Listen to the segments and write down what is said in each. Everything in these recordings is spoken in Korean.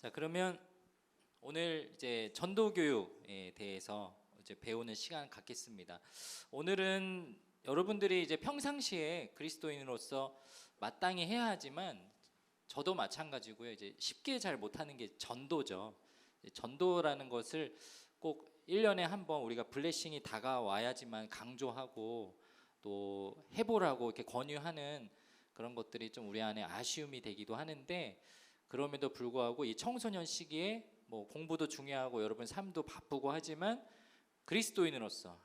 자, 그러면 오늘 이제 전도 교육에 대해서 이제 배우는 시간 갖겠습니다. 오늘은 여러분들이 이제 평상시에 그리스도인으로서 마땅히 해야 하지만 저도 마찬가지고요. 이제 쉽게 잘 못하는 게 전도죠. 전도라는 것을 꼭 1년에 한 번 우리가 블레싱이 다가와야지만 강조하고 또 해보라고 이렇게 권유하는 그런 것들이 좀 우리 안에 아쉬움이 되기도 하는데, 그럼에도 불구하고 이 청소년 시기에 뭐 공부도 중요하고 여러분 삶도 바쁘고 하지만 그리스도인으로서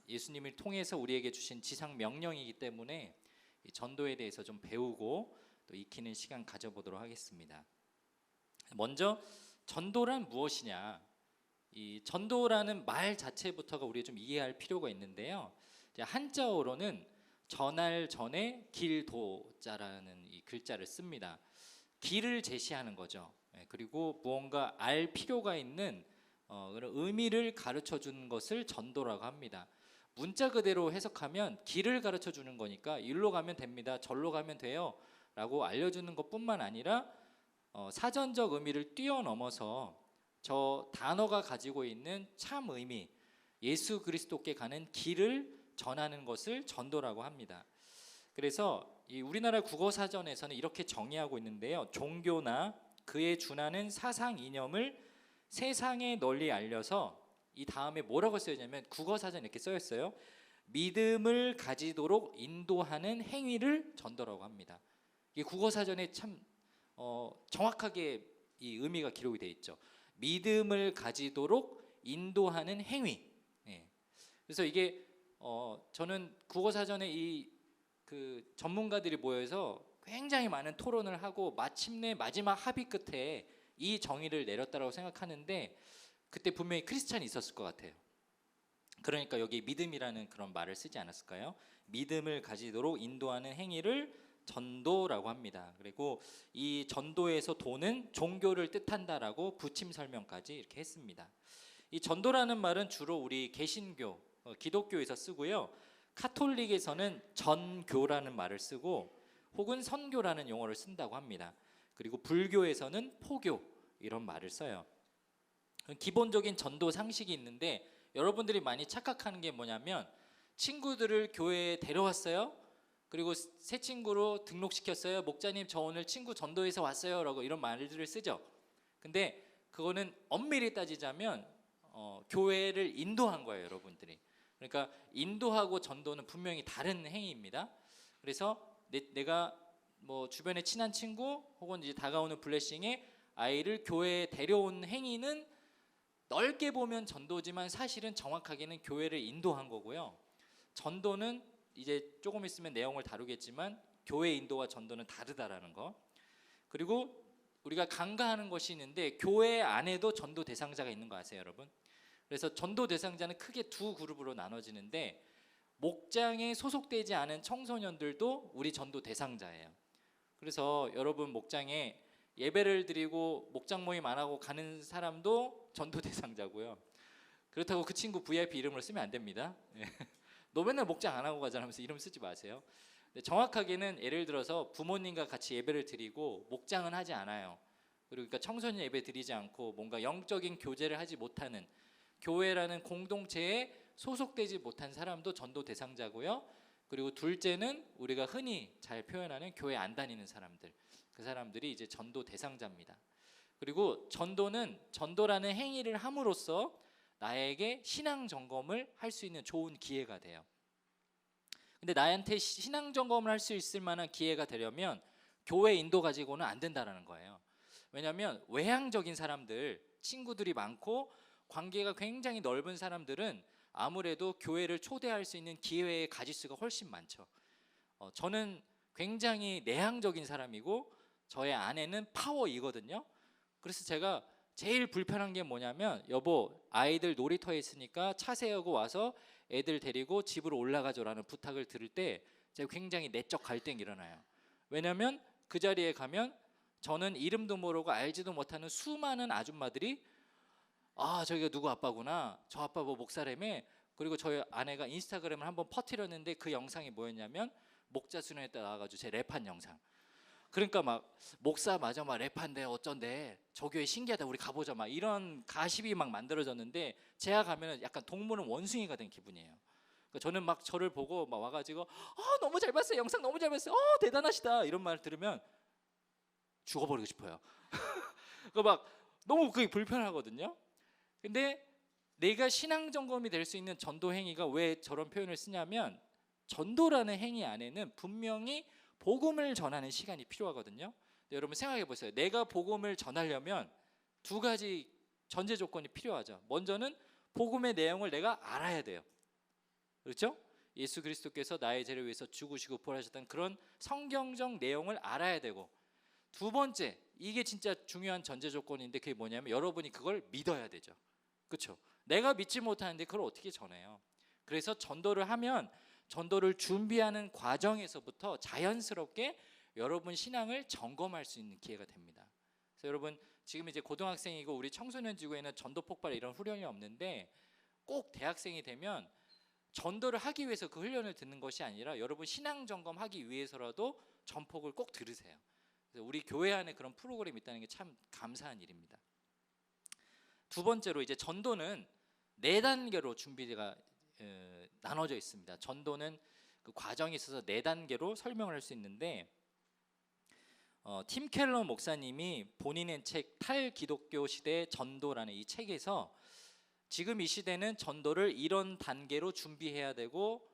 예수님을 통해서 우리에게 주신 지상 명령이기 때문에 이 전도에 대해서 좀 배우고 또 익히는 시간 가져보도록 하겠습니다. 먼저 전도란 무엇이냐? 이 전도라는 말 자체부터가 우리가 좀 이해할 필요가 있는데요. 한자어로는 전할 전에 길도자라는 이 글자를 씁니다. 길을 제시하는 거죠. 그리고 무언가 알 필요가 있는 그런 의미를 가르쳐 주는 것을 전도라고 합니다. 문자 그대로 해석하면 길을 가르쳐 주는 거니까 일로 가면 됩니다, 절로 가면 돼요 라고 알려주는 것뿐만 아니라 사전적 의미를 뛰어넘어서 저 단어가 가지고 있는 참 의미, 예수 그리스도께 가는 길을 전하는 것을 전도라고 합니다. 그래서 이 우리나라 국어사전에서는 이렇게 정의하고 있는데요. 종교나 그에 준하는 사상 이념을 세상에 널리 알려서, 이 다음에 뭐라고 써있냐면 국어사전에 이렇게 써있어요. 믿음을 가지도록 인도하는 행위를 전도라고 합니다. 이 국어사전에 참 정확하게 이 의미가 기록이 되어 있죠. 믿음을 가지도록 인도하는 행위. 그래서 이게 저는 국어사전에 그 전문가들이 모여서 굉장히 많은 토론을 하고 마침내 마지막 합의 끝에 이 정의를 내렸다고 생각하는데, 그때 분명히 크리스찬이 있었을 것 같아요. 그러니까 여기 믿음이라는 그런 말을 쓰지 않았을까요? 믿음을 가지도록 인도하는 행위를 전도라고 합니다. 그리고 이 전도에서 도는 종교를 뜻한다라고 부침 설명까지 이렇게 했습니다. 이 전도라는 말은 주로 우리 개신교, 기독교에서 쓰고요. 카톨릭에서는 전교라는 말을 쓰고 혹은 선교라는 용어를 쓴다고 합니다. 그리고 불교에서는 포교 이런 말을 써요. 기본적인 전도 상식이 있는데, 여러분들이 많이 착각하는 게 뭐냐면 친구들을 교회에 데려왔어요. 그리고 새 친구로 등록시켰어요. 목자님 저 오늘 친구 전도해서 왔어요 라고 이런 말들을 쓰죠. 근데 그거는 엄밀히 따지자면 교회를 인도한 거예요, 여러분들이. 그러니까 인도하고 전도는 분명히 다른 행위입니다. 그래서 내가 뭐 주변에 친한 친구 혹은 이제 다가오는 블레싱에 아이를 교회에 데려온 행위는 넓게 보면 전도지만 사실은 정확하게는 교회를 인도한 거고요. 전도는 이제 조금 있으면 내용을 다루겠지만 교회 인도와 전도는 다르다라는 거. 그리고 우리가 간과하는 것이 있는데 교회 안에도 전도 대상자가 있는 거 아세요, 여러분? 그래서 전도 대상자는 크게 두 그룹으로 나눠지는데, 목장에 소속되지 않은 청소년들도 우리 전도 대상자예요. 그래서 여러분 목장에 예배를 드리고 목장 모임 안 하고 가는 사람도 전도 대상자고요. 그렇다고 그 친구 VIP 이름을 쓰면 안 됩니다. 너 맨날 목장 안 하고 가잖아 하면서 이름 쓰지 마세요. 정확하게는 예를 들어서 부모님과 같이 예배를 드리고 목장은 하지 않아요. 그러니까 청소년 예배 드리지 않고 뭔가 영적인 교제를 하지 못하는, 교회라는 공동체에 소속되지 못한 사람도 전도 대상자고요. 그리고 둘째는 우리가 흔히 잘 표현하는 교회 안 다니는 사람들, 그 사람들이 이제 전도 대상자입니다. 그리고 전도라는 행위를 함으로써 나에게 신앙 점검을 할 수 있는 좋은 기회가 돼요. 근데 나한테 신앙 점검을 할 수 있을 만한 기회가 되려면 교회 인도 가지고는 안 된다는 거예요. 왜냐하면 외향적인 사람들, 친구들이 많고 관계가 굉장히 넓은 사람들은 아무래도 교회를 초대할 수 있는 기회의 가지수가 훨씬 많죠. 저는 굉장히 내향적인 사람이고 저의 아내는 파워이거든요. 그래서 제가 제일 불편한 게 뭐냐면, 여보 아이들 놀이터에 있으니까 차 세우고 와서 애들 데리고 집으로 올라가줘라는 부탁을 들을 때 제가 굉장히 내적 갈등이 일어나요. 왜냐하면 그 자리에 가면 저는 이름도 모르고 알지도 못하는 수많은 아줌마들이 저기가 누구 아빠구나, 저 아빠 뭐 목사라며, 그리고 저희 아내가 인스타그램을 한번 퍼뜨렸는데 그 영상이 뭐였냐면 목자 수련회 때 나와가지고 제 랩한 영상. 그러니까 막 목사 맞아 막 랩한데 어쩐데 저 교회 신기하다 우리 가보자 막 이런 가십이 막 만들어졌는데 제가 가면은 약간 동물은 원숭이가 된 기분이에요. 그러니까 저는 막 저를 보고 막 와가지고 너무 잘 봤어요 영상 너무 잘 봤어요 대단하시다 이런 말 들으면 죽어버리고 싶어요. 그러니까 막 너무 그게 불편하거든요. 근데 내가 신앙 점검이 될 수 있는 전도 행위가 왜 저런 표현을 쓰냐면 전도라는 행위 안에는 분명히 복음을 전하는 시간이 필요하거든요. 여러분 생각해 보세요. 내가 복음을 전하려면 두 가지 전제 조건이 필요하죠. 먼저는 복음의 내용을 내가 알아야 돼요. 그렇죠? 예수 그리스도께서 나의 죄를 위해서 죽으시고 부활하셨다는 그런 성경적 내용을 알아야 되고, 두 번째, 이게 진짜 중요한 전제 조건인데 그게 뭐냐면 여러분이 그걸 믿어야 되죠. 그렇죠? 내가 믿지 못하는데 그걸 어떻게 전해요? 그래서 전도를 하면 전도를 준비하는 과정에서부터 자연스럽게 여러분 신앙을 점검할 수 있는 기회가 됩니다. 그래서 여러분 지금 이제 고등학생이고 우리 청소년 지구에는 전도 폭발 이런 훈련이 없는데 꼭 대학생이 되면 전도를 하기 위해서 그 훈련을 듣는 것이 아니라 여러분 신앙 점검하기 위해서라도 전폭을 꼭 들으세요. 그래서 우리 교회 안에 그런 프로그램이 있다는 게 참 감사한 일입니다. 두 번째로 이제 전도는 4단계로 준비가 나눠져 있습니다. 전도는 그 과정이 있어서 4단계로 설명을 할 수 있는데 팀 켈러 목사님이 본인의 책 탈기독교 시대 전도라는 이 책에서 지금 이 시대는 전도를 이런 단계로 준비해야 되고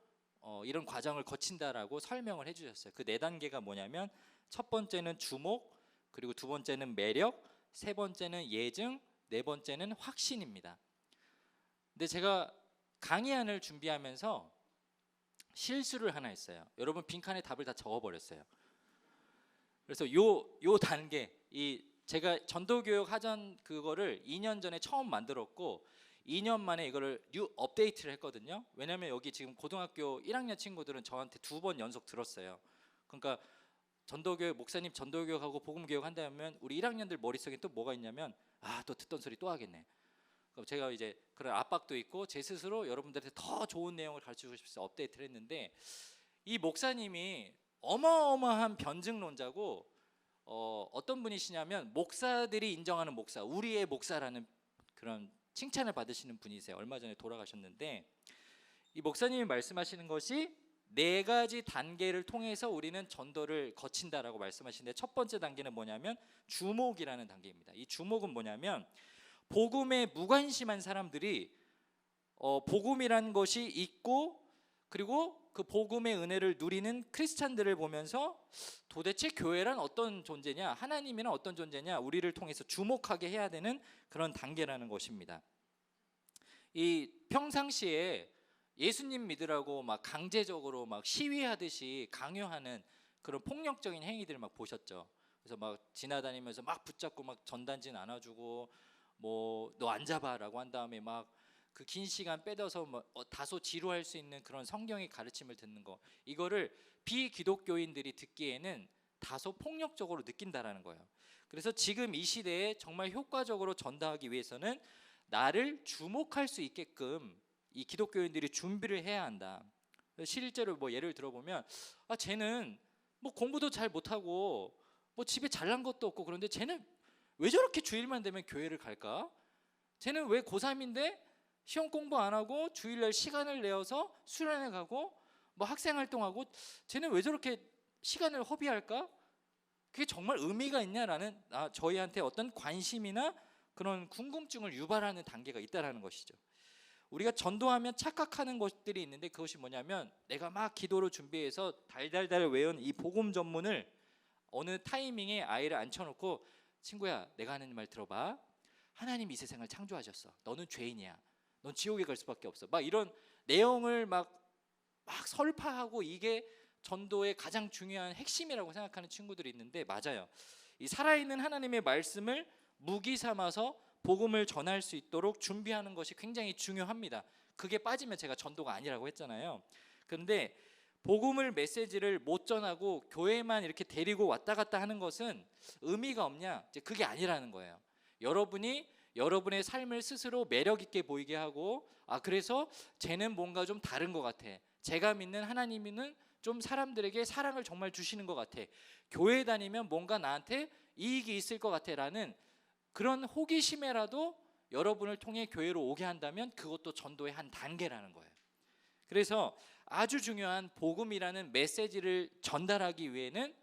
이런 과정을 거친다라고 설명을 해주셨어요. 그 4단계가 뭐냐면 첫 번째는 주목, 그리고 두 번째는 매력, 세 번째는 예증, 네 번째는 확신입니다. 근데 제가 강의안을 준비하면서 실수를 하나 했어요. 여러분 빈칸에 답을 다 적어버렸어요. 그래서 요 단계, 제가 전도교육 하전 그거를 2년 전에 처음 만들었고 2년 만에 이거를 뉴 업데이트를 했거든요. 왜냐면 여기 지금 고등학교 1학년 친구들은 저한테 2번 연속 들었어요. 그러니까 전도교육 목사님 전도교육하고 복음교육 한다면 우리 1학년들 머릿속에 또 뭐가 있냐면 또 듣던 소리 또 하겠네. 제가 이제 그런 압박도 있고 제 스스로 여러분들한테 더 좋은 내용을 가르치고 싶어서 업데이트를 했는데 이 목사님이 어마어마한 변증론자고 어떤 분이시냐면 목사들이 인정하는 목사, 우리의 목사라는 그런 칭찬을 받으시는 분이세요. 얼마 전에 돌아가셨는데 이 목사님이 말씀하시는 것이 4가지 단계를 통해서 우리는 전도를 거친다라고 말씀하시는데 첫 번째 단계는 뭐냐면 주목이라는 단계입니다. 이 주목은 뭐냐면 복음에 무관심한 사람들이 복음이라는 것이 있고 그리고 그 복음의 은혜를 누리는 크리스찬들을 보면서 도대체 교회란 어떤 존재냐, 하나님이란 어떤 존재냐, 우리를 통해서 주목하게 해야 되는 그런 단계라는 것입니다. 이 평상시에 예수님 믿으라고 막 강제적으로 막 시위하듯이 강요하는 그런 폭력적인 행위들을 막 보셨죠. 그래서 막 지나다니면서 막 붙잡고 막 전단지 나눠주고 뭐 너 앉아봐라고 한 다음에 막 그 긴 시간 빼둬서 뭐 다소 지루할 수 있는 그런 성경의 가르침을 듣는 거, 이거를 비기독교인들이 듣기에는 다소 폭력적으로 느낀다라는 거예요. 그래서 지금 이 시대에 정말 효과적으로 전도하기 위해서는 나를 주목할 수 있게끔 이 기독교인들이 준비를 해야 한다. 실제로 뭐 예를 들어보면 쟤는 뭐 공부도 잘 못하고 뭐 집에 잘난 것도 없고 그런데 쟤는 왜 저렇게 주일만 되면 교회를 갈까? 쟤는 왜 고3인데 시험 공부 안 하고 주일날 시간을 내어서 수련회 가고 뭐 학생활동하고 쟤는 왜 저렇게 시간을 허비할까? 그게 정말 의미가 있냐라는 저희한테 어떤 관심이나 그런 궁금증을 유발하는 단계가 있다라는 것이죠. 우리가 전도하면 착각하는 것들이 있는데 그것이 뭐냐면 내가 막 기도로 준비해서 달달달 외운 이 복음 전문을 어느 타이밍에 아이를 앉혀놓고 친구야 내가 하는 말 들어봐. 하나님이 이 세상을 창조하셨어. 너는 죄인이야. 넌 지옥에 갈 수밖에 없어. 막 이런 내용을 막 설파하고 이게 전도의 가장 중요한 핵심이라고 생각하는 친구들이 있는데 맞아요. 이 살아있는 하나님의 말씀을 무기 삼아서 복음을 전할 수 있도록 준비하는 것이 굉장히 중요합니다. 그게 빠지면 제가 전도가 아니라고 했잖아요. 그런데 복음을 메시지를 못 전하고 교회만 이렇게 데리고 왔다 갔다 하는 것은 의미가 없냐? 이제 그게 아니라는 거예요. 여러분이 여러분의 삶을 스스로 매력 있게 보이게 하고 그래서 쟤는 뭔가 좀 다른 것 같아. 제가 믿는 하나님은 좀 사람들에게 사랑을 정말 주시는 것 같아, 교회 다니면 뭔가 나한테 이익이 있을 것 같아 라는 그런 호기심에라도 여러분을 통해 교회로 오게 한다면 그것도 전도의 한 단계라는 거예요. 그래서 아주 중요한 복음이라는 메시지를 전달하기 위해는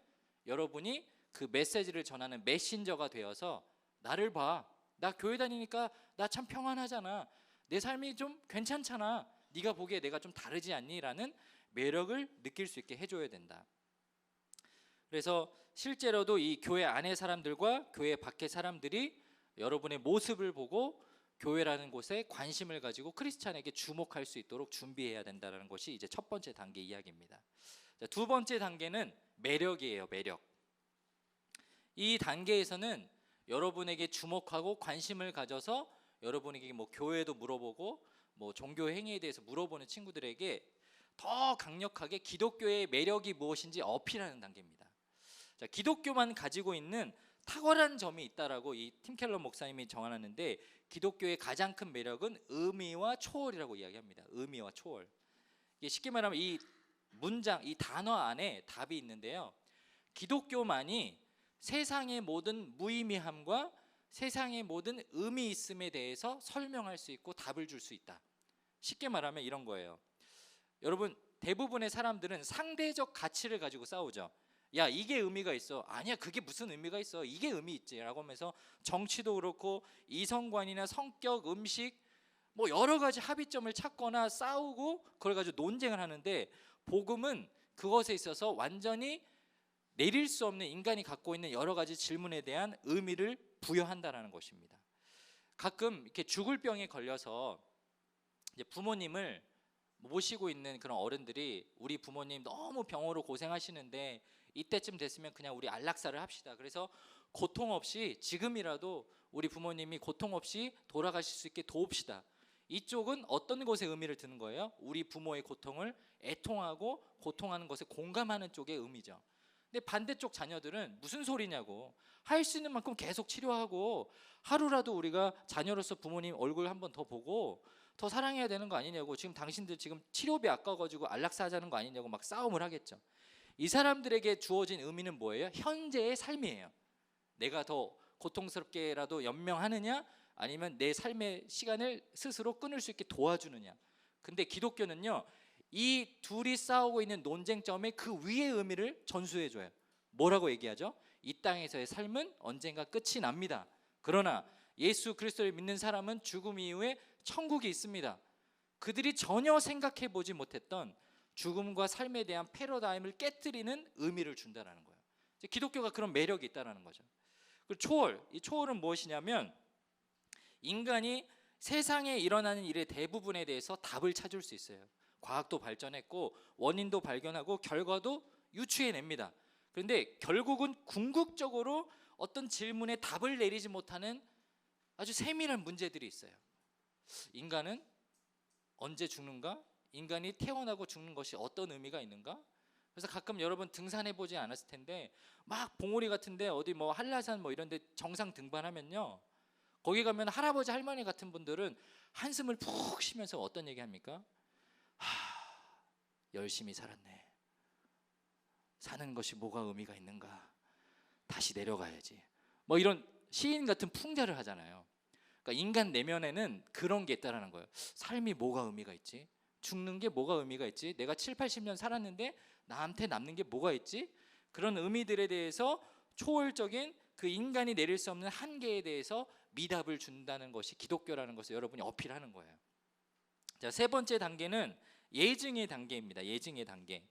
여러분이 그 메시지를 전하는 메신저가 되어서 나를 봐, 나 교회 다니니까 나 참 평안하잖아, 내 삶이 좀 괜찮잖아, 네가 보기에 내가 좀 다르지 않니? 라는 매력을 느낄 수 있게 해줘야 된다. 그래서 실제로도 이 교회 안의 사람들과 교회 밖의 사람들이 여러분의 모습을 보고 교회라는 곳에 관심을 가지고 크리스찬에게 주목할 수 있도록 준비해야 된다는 것이 이제 첫 번째 단계 이야기입니다. 두 번째 단계는 매력이에요. 매력. 이 단계에서는 여러분에게 주목하고 관심을 가져서 여러분에게 뭐 교회도 물어보고 뭐 종교 행위에 대해서 물어보는 친구들에게 더 강력하게 기독교의 매력이 무엇인지 어필하는 단계입니다. 자, 기독교만 가지고 있는 탁월한 점이 있다라고 이 팀 켈러 목사님이 정하는데, 기독교의 가장 큰 매력은 의미와 초월이라고 이야기합니다. 의미와 초월. 이게 쉽게 말하면 이 문장, 이 단어 안에 답이 있는데요, 기독교만이 세상의 모든 무의미함과 세상의 모든 의미 있음에 대해서 설명할 수 있고 답을 줄 수 있다. 쉽게 말하면 이런 거예요. 여러분, 대부분의 사람들은 상대적 가치를 가지고 싸우죠. 야, 이게 의미가 있어. 아니야, 그게 무슨 의미가 있어. 이게 의미 있지 라고 하면서 정치도 그렇고 이성관이나 성격, 음식 뭐 여러 가지 합의점을 찾거나 싸우고 그걸 가지고 논쟁을 하는데, 복음은 그것에 있어서 완전히 내릴 수 없는 인간이 갖고 있는 여러 가지 질문에 대한 의미를 부여한다라는 것입니다. 가끔 이렇게 죽을 병에 걸려서 이제 부모님을 모시고 있는 그런 어른들이, 우리 부모님 너무 병으로 고생하시는데 이때쯤 됐으면 그냥 우리 안락사를 합시다, 그래서 고통 없이 지금이라도 우리 부모님이 고통 없이 돌아가실 수 있게 도웁시다. 이쪽은 어떤 것에 의미를 두는 거예요? 우리 부모의 고통을 애통하고 고통하는 것에 공감하는 쪽의 의미죠. 근데 반대쪽 자녀들은 무슨 소리냐고, 할 수 있는 만큼 계속 치료하고 하루라도 우리가 자녀로서 부모님 얼굴 한번 더 보고 더 사랑해야 되는 거 아니냐고, 지금 당신들 지금 치료비 아까워가지고 안락사 하자는 거 아니냐고 막 싸움을 하겠죠. 이 사람들에게 주어진 의미는 뭐예요? 현재의 삶이에요. 내가 더 고통스럽게라도 연명하느냐, 아니면 내 삶의 시간을 스스로 끊을 수 있게 도와주느냐. 근데 기독교는요, 이 둘이 싸우고 있는 논쟁점의 그 위의 의미를 전수해줘요. 뭐라고 얘기하죠? 이 땅에서의 삶은 언젠가 끝이 납니다. 그러나 예수 그리스도를 믿는 사람은 죽음 이후에 천국이 있습니다. 그들이 전혀 생각해보지 못했던 죽음과 삶에 대한 패러다임을 깨뜨리는 의미를 준다는 거예요. 기독교가 그런 매력이 있다는 거죠. 그리고 초월, 이 초월은 무엇이냐면, 인간이 세상에 일어나는 일의 대부분에 대해서 답을 찾을 수 있어요. 과학도 발전했고 원인도 발견하고 결과도 유추해냅니다. 그런데 결국은 궁극적으로 어떤 질문에 답을 내리지 못하는 아주 세밀한 문제들이 있어요. 인간은 언제 죽는가? 인간이 태어나고 죽는 것이 어떤 의미가 있는가? 그래서 가끔 여러분 등산해 보지 않았을 텐데, 막 봉우리 같은데 어디 뭐 한라산 뭐 이런데 정상 등반하면요, 거기 가면 할아버지 할머니 같은 분들은 한숨을 푹 쉬면서 어떤 얘기 합니까? 열심히 살았네. 사는 것이 뭐가 의미가 있는가? 다시 내려가야지. 뭐 이런 시인 같은 풍자를 하잖아요. 그러니까 인간 내면에는 그런 게 있다라는 거예요. 삶이 뭐가 의미가 있지? 죽는 게 뭐가 의미가 있지? 내가 7, 80년 살았는데 나한테 남는 게 뭐가 있지? 그런 의미들에 대해서 초월적인 그 인간이 내릴 수 없는 한계에 대해서 미답을 준다는 것이 기독교라는 것을 여러분이 어필하는 거예요. 자, 세 번째 단계는 예증의 단계입니다. 예증의 단계.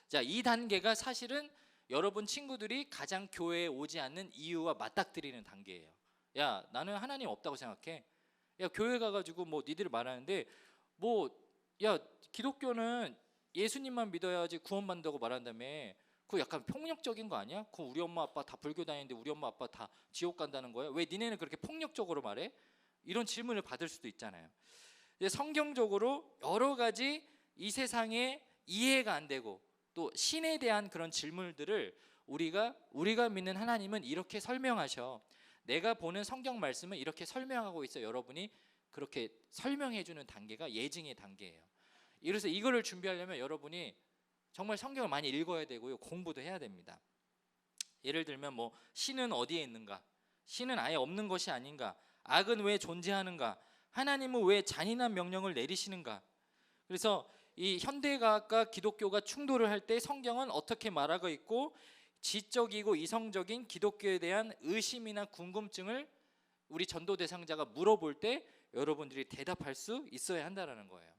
자, 이 단계가 사실은 여러분 친구들이 가장 교회에 오지 않는 이유와 맞닥뜨리는 단계예요. 야, 나는 하나님 없다고 생각해. 야, 교회 가가지고 뭐 니들 말하는데 뭐, 야, 기독교는 예수님만 믿어야지 구원받는다고 말한다며. 그거 약간 폭력적인 거 아니야? 그 우리 엄마 아빠 다 불교 다니는데 우리 엄마 아빠 다 지옥 간다는 거야? 왜 니네는 그렇게 폭력적으로 말해? 이런 질문을 받을 수도 있잖아요. 성경적으로 여러 가지 이 세상에 이해가 안 되고 또 신에 대한 그런 질문들을 우리가 믿는 하나님은 이렇게 설명하셔. 내가 보는 성경 말씀은 이렇게 설명하고 있어. 여러분이 그렇게 설명해 주는 단계가 예증의 단계예요. 그래서 이거를 준비하려면 여러분이 정말 성경을 많이 읽어야 되고요. 공부도 해야 됩니다. 예를 들면 뭐 신은 어디에 있는가? 신은 아예 없는 것이 아닌가? 악은 왜 존재하는가? 하나님은 왜 잔인한 명령을 내리시는가? 그래서 이 현대과학과 기독교가 충돌을 할 때 성경은 어떻게 말하고 있고, 지적이고 이성적인 기독교에 대한 의심이나 궁금증을 우리 전도 대상자가 물어볼 때 여러분들이 대답할 수 있어야 한다는 거예요.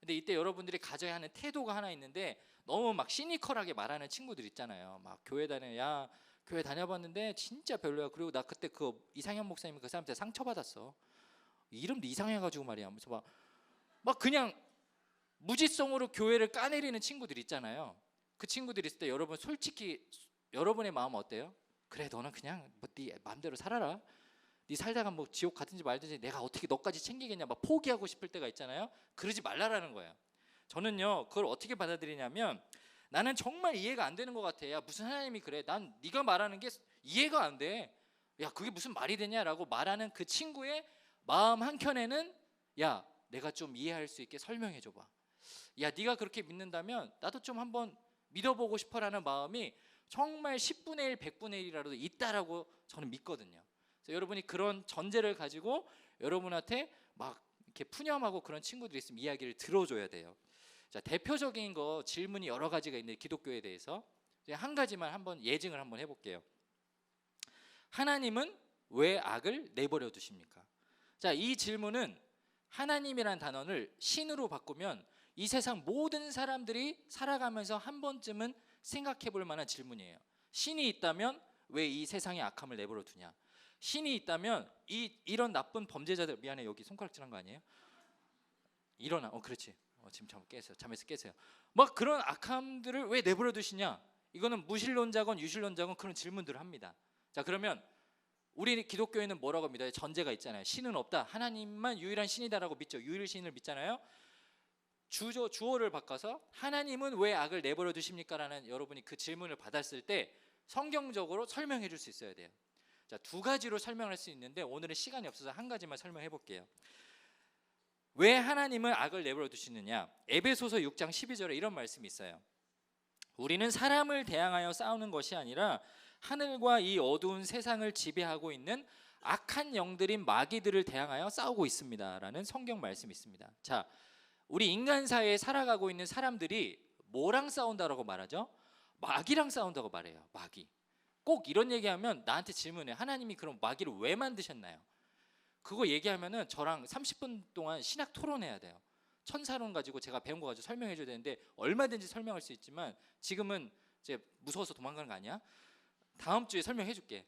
근데 이때 여러분들이 가져야 하는 태도가 하나 있는데, 너무 막 시니컬하게 말하는 친구들 있잖아요. 막 교회 야 교회 다녀봤는데 진짜 별로야. 그리고 나 그때 그 이상현 목사님 그 사람한테 상처받았어. 이름도 이상해가지고 말이야. 그래서 막 그냥 무지성으로 교회를 까내리는 친구들 있잖아요. 그 친구들 있을 때 여러분 솔직히 여러분의 마음은 어때요? 그래, 너는 그냥 뭐 네 마음대로 살아라. 네 살다가 뭐 지옥 가든지 말든지 내가 어떻게 너까지 챙기겠냐, 막 포기하고 싶을 때가 있잖아요. 그러지 말라라는 거예요. 저는요 그걸 어떻게 받아들이냐면, 나는 정말 이해가 안 되는 것 같아. 야, 무슨 하나님이 그래? 난 네가 말하는 게 이해가 안 돼. 야, 그게 무슨 말이 되냐라고 말하는 그 친구의 마음 한켠에는, 야, 내가 좀 이해할 수 있게 설명해 줘봐. 야, 네가 그렇게 믿는다면 나도 좀 한번 믿어보고 싶어라는 마음이 정말 10분의 1, 100분의 1이라도 있다라고 저는 믿거든요. 그래서 여러분이 그런 전제를 가지고 여러분한테 막 이렇게 푸념하고 그런 친구들이 있으면 이야기를 들어줘야 돼요. 자, 대표적인 거 질문이 여러 가지가 있는데 기독교에 대해서 한 가지만 한번 예증을 한번 해볼게요. 하나님은 왜 악을 내버려 두십니까? 자, 이 질문은 하나님이란 단어를 신으로 바꾸면 이 세상 모든 사람들이 살아가면서 한 번쯤은 생각해 볼 만한 질문이에요. 신이 있다면 왜 이 세상에 악함을 내버려 두냐? 신이 있다면 이런 나쁜 범죄자들, 미안해 여기 손가락질한 거 아니에요? 일어나. 그렇지. 지금 잠에서 깨세요. 막 그런 악함들을 왜 내버려 두시냐? 이거는 무신론자건 유신론자건 그런 질문들을 합니다. 자, 그러면 우리 기독교에는 뭐라고 믿어요? 전제가 있잖아요. 신은 없다. 하나님만 유일한 신이다라고 믿죠. 유일신을 믿잖아요. 주어를 바꿔서 하나님은 왜 악을 내버려 두십니까? 라는 여러분이 그 질문을 받았을 때 성경적으로 설명해 줄 수 있어야 돼요. 자, 두 가지로 설명할 수 있는데 오늘은 시간이 없어서 한 가지만 설명해 볼게요. 왜 하나님은 악을 내버려 두시느냐? 에베소서 6장 12절에 이런 말씀이 있어요. 우리는 사람을 대항하여 싸우는 것이 아니라 하늘과 이 어두운 세상을 지배하고 있는 악한 영들인 마귀들을 대항하여 싸우고 있습니다 라는 성경 말씀이 있습니다. 자, 우리 인간 사회에 살아가고 있는 사람들이 뭐랑 싸운다라고 말하죠? 마귀랑 싸운다고 말해요. 마귀. 꼭 이런 얘기하면 나한테 질문해. 하나님이 그럼 마귀를 왜 만드셨나요? 그거 얘기하면은 저랑 30분 동안 신학 토론해야 돼요. 천사론 가지고 제가 배운 거 가지고 설명해 줘야 되는데 얼마든지 설명할 수 있지만 지금은 이제 무서워서 도망가는 거 아니야? 다음 주에 설명해 줄게.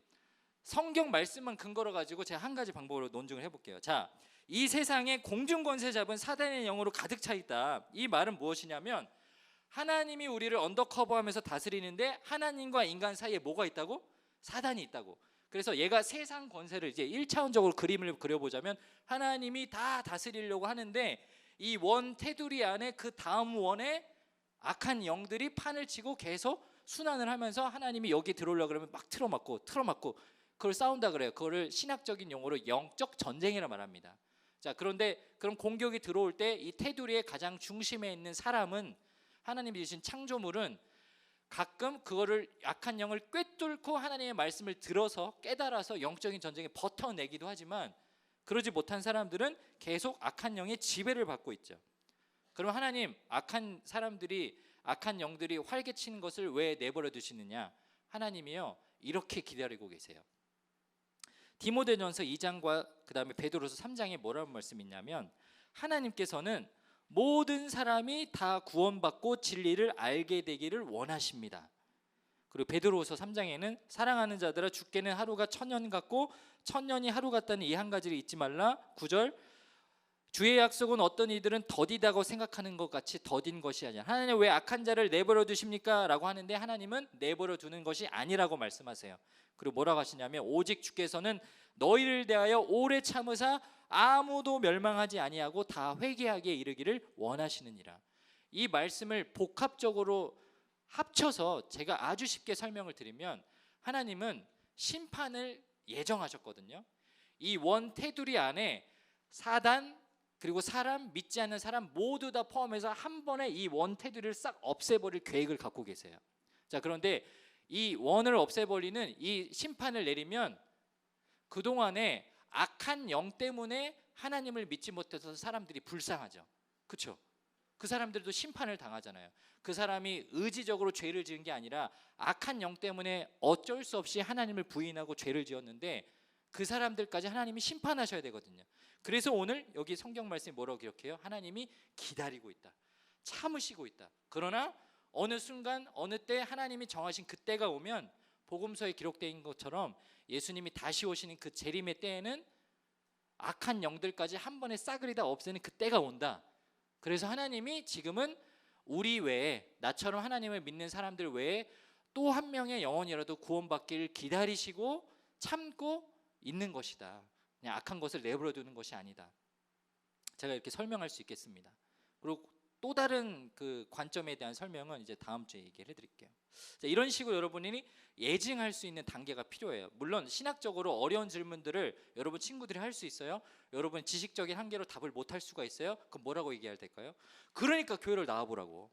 성경 말씀만 근거로 가지고 제가 한 가지 방법으로 논증을 해볼게요. 자, 이 세상에 공중 권세 잡은 사단의 영으로 가득 차 있다. 이 말은 무엇이냐면 하나님이 우리를 언더커버하면서 다스리는데 하나님과 인간 사이에 뭐가 있다고? 사단이 있다고. 그래서 얘가 세상 권세를 이제 1차원적으로 그림을 그려보자면 하나님이 다 다스리려고 하는데 이 원 테두리 안에 그 다음 원에 악한 영들이 판을 치고 계속 순환을 하면서 하나님이 여기 들어오려고 그러면 막 틀어막고 그걸 싸운다 그래요. 그거를 신학적인 용어로 영적 전쟁이라 말합니다. 자, 그런데 그런 공격이 들어올 때 이 테두리의 가장 중심에 있는 사람은, 하나님이 주신 창조물은 가끔 그거를 악한 영을 꿰뚫고 하나님의 말씀을 들어서 깨달아서 영적인 전쟁에 버텨내기도 하지만, 그러지 못한 사람들은 계속 악한 영의 지배를 받고 있죠. 그럼 하나님, 악한 영들이 활개치는 것을 왜 내버려 두시느냐? 하나님이요 이렇게 기다리고 계세요. 디모데전서 2장과 그 다음에 베드로서 3장에 뭐라는 말씀이 있냐면, 하나님께서는 모든 사람이 다 구원받고 진리를 알게 되기를 원하십니다. 그리고 베드로서 3장에는 사랑하는 자들아, 죽게는 하루가 천년 같고 천년이 하루 같다는 이 한 가지를 잊지 말라. 9절, 주의 약속은 어떤 이들은 더디다고 생각하는 것 같이 더딘 것이 아니라. 하나님 왜 악한 자를 내버려 두십니까? 라고 하는데 하나님은 내버려 두는 것이 아니라고 말씀하세요. 그리고 뭐라고 하시냐면, 오직 주께서는 너희를 대하여 오래 참으사 아무도 멸망하지 아니하고 다 회개하기에 이르기를 원하시느니라. 이 말씀을 복합적으로 합쳐서 제가 아주 쉽게 설명을 드리면, 하나님은 심판을 예정하셨거든요. 이 원 테두리 안에 사단, 그리고 사람, 믿지 않는 사람 모두 다 포함해서 한 번에 이 원 테두리를 싹 없애버릴 계획을 갖고 계세요. 자, 그런데 이 원을 없애버리는 이 심판을 내리면 그동안에 악한 영 때문에 하나님을 믿지 못해서 사람들이 불쌍하죠. 그렇죠? 그 사람들도 심판을 당하잖아요. 그 사람이 의지적으로 죄를 지은 게 아니라 악한 영 때문에 어쩔 수 없이 하나님을 부인하고 죄를 지었는데 그 사람들까지 하나님이 심판하셔야 되거든요. 그래서 오늘 여기 성경 말씀이 뭐라고 기록해요? 하나님이 기다리고 있다, 참으시고 있다. 그러나 어느 순간 어느 때 하나님이 정하신 그때가 오면 복음서에 기록된 것처럼 예수님이 다시 오시는 그 재림의 때에는 악한 영들까지 한 번에 싸그리다 없애는 그때가 온다. 그래서 하나님이 지금은 우리 외에, 나처럼 하나님을 믿는 사람들 외에 또 한 명의 영혼이라도 구원받기를 기다리시고 참고 있는 것이다. 그냥 악한 것을 내버려 두는 것이 아니다. 제가 이렇게 설명할 수 있겠습니다. 그리고 또 다른 그 관점에 대한 설명은 이제 다음 주에 얘기를 해드릴게요. 자, 이런 식으로 여러분이 예증할 수 있는 단계가 필요해요. 물론 신학적으로 어려운 질문들을 여러분 친구들이 할 수 있어요. 여러분 지식적인 한계로 답을 못 할 수가 있어요. 그럼 뭐라고 얘기해야 될까요? 그러니까 교회를 나와보라고.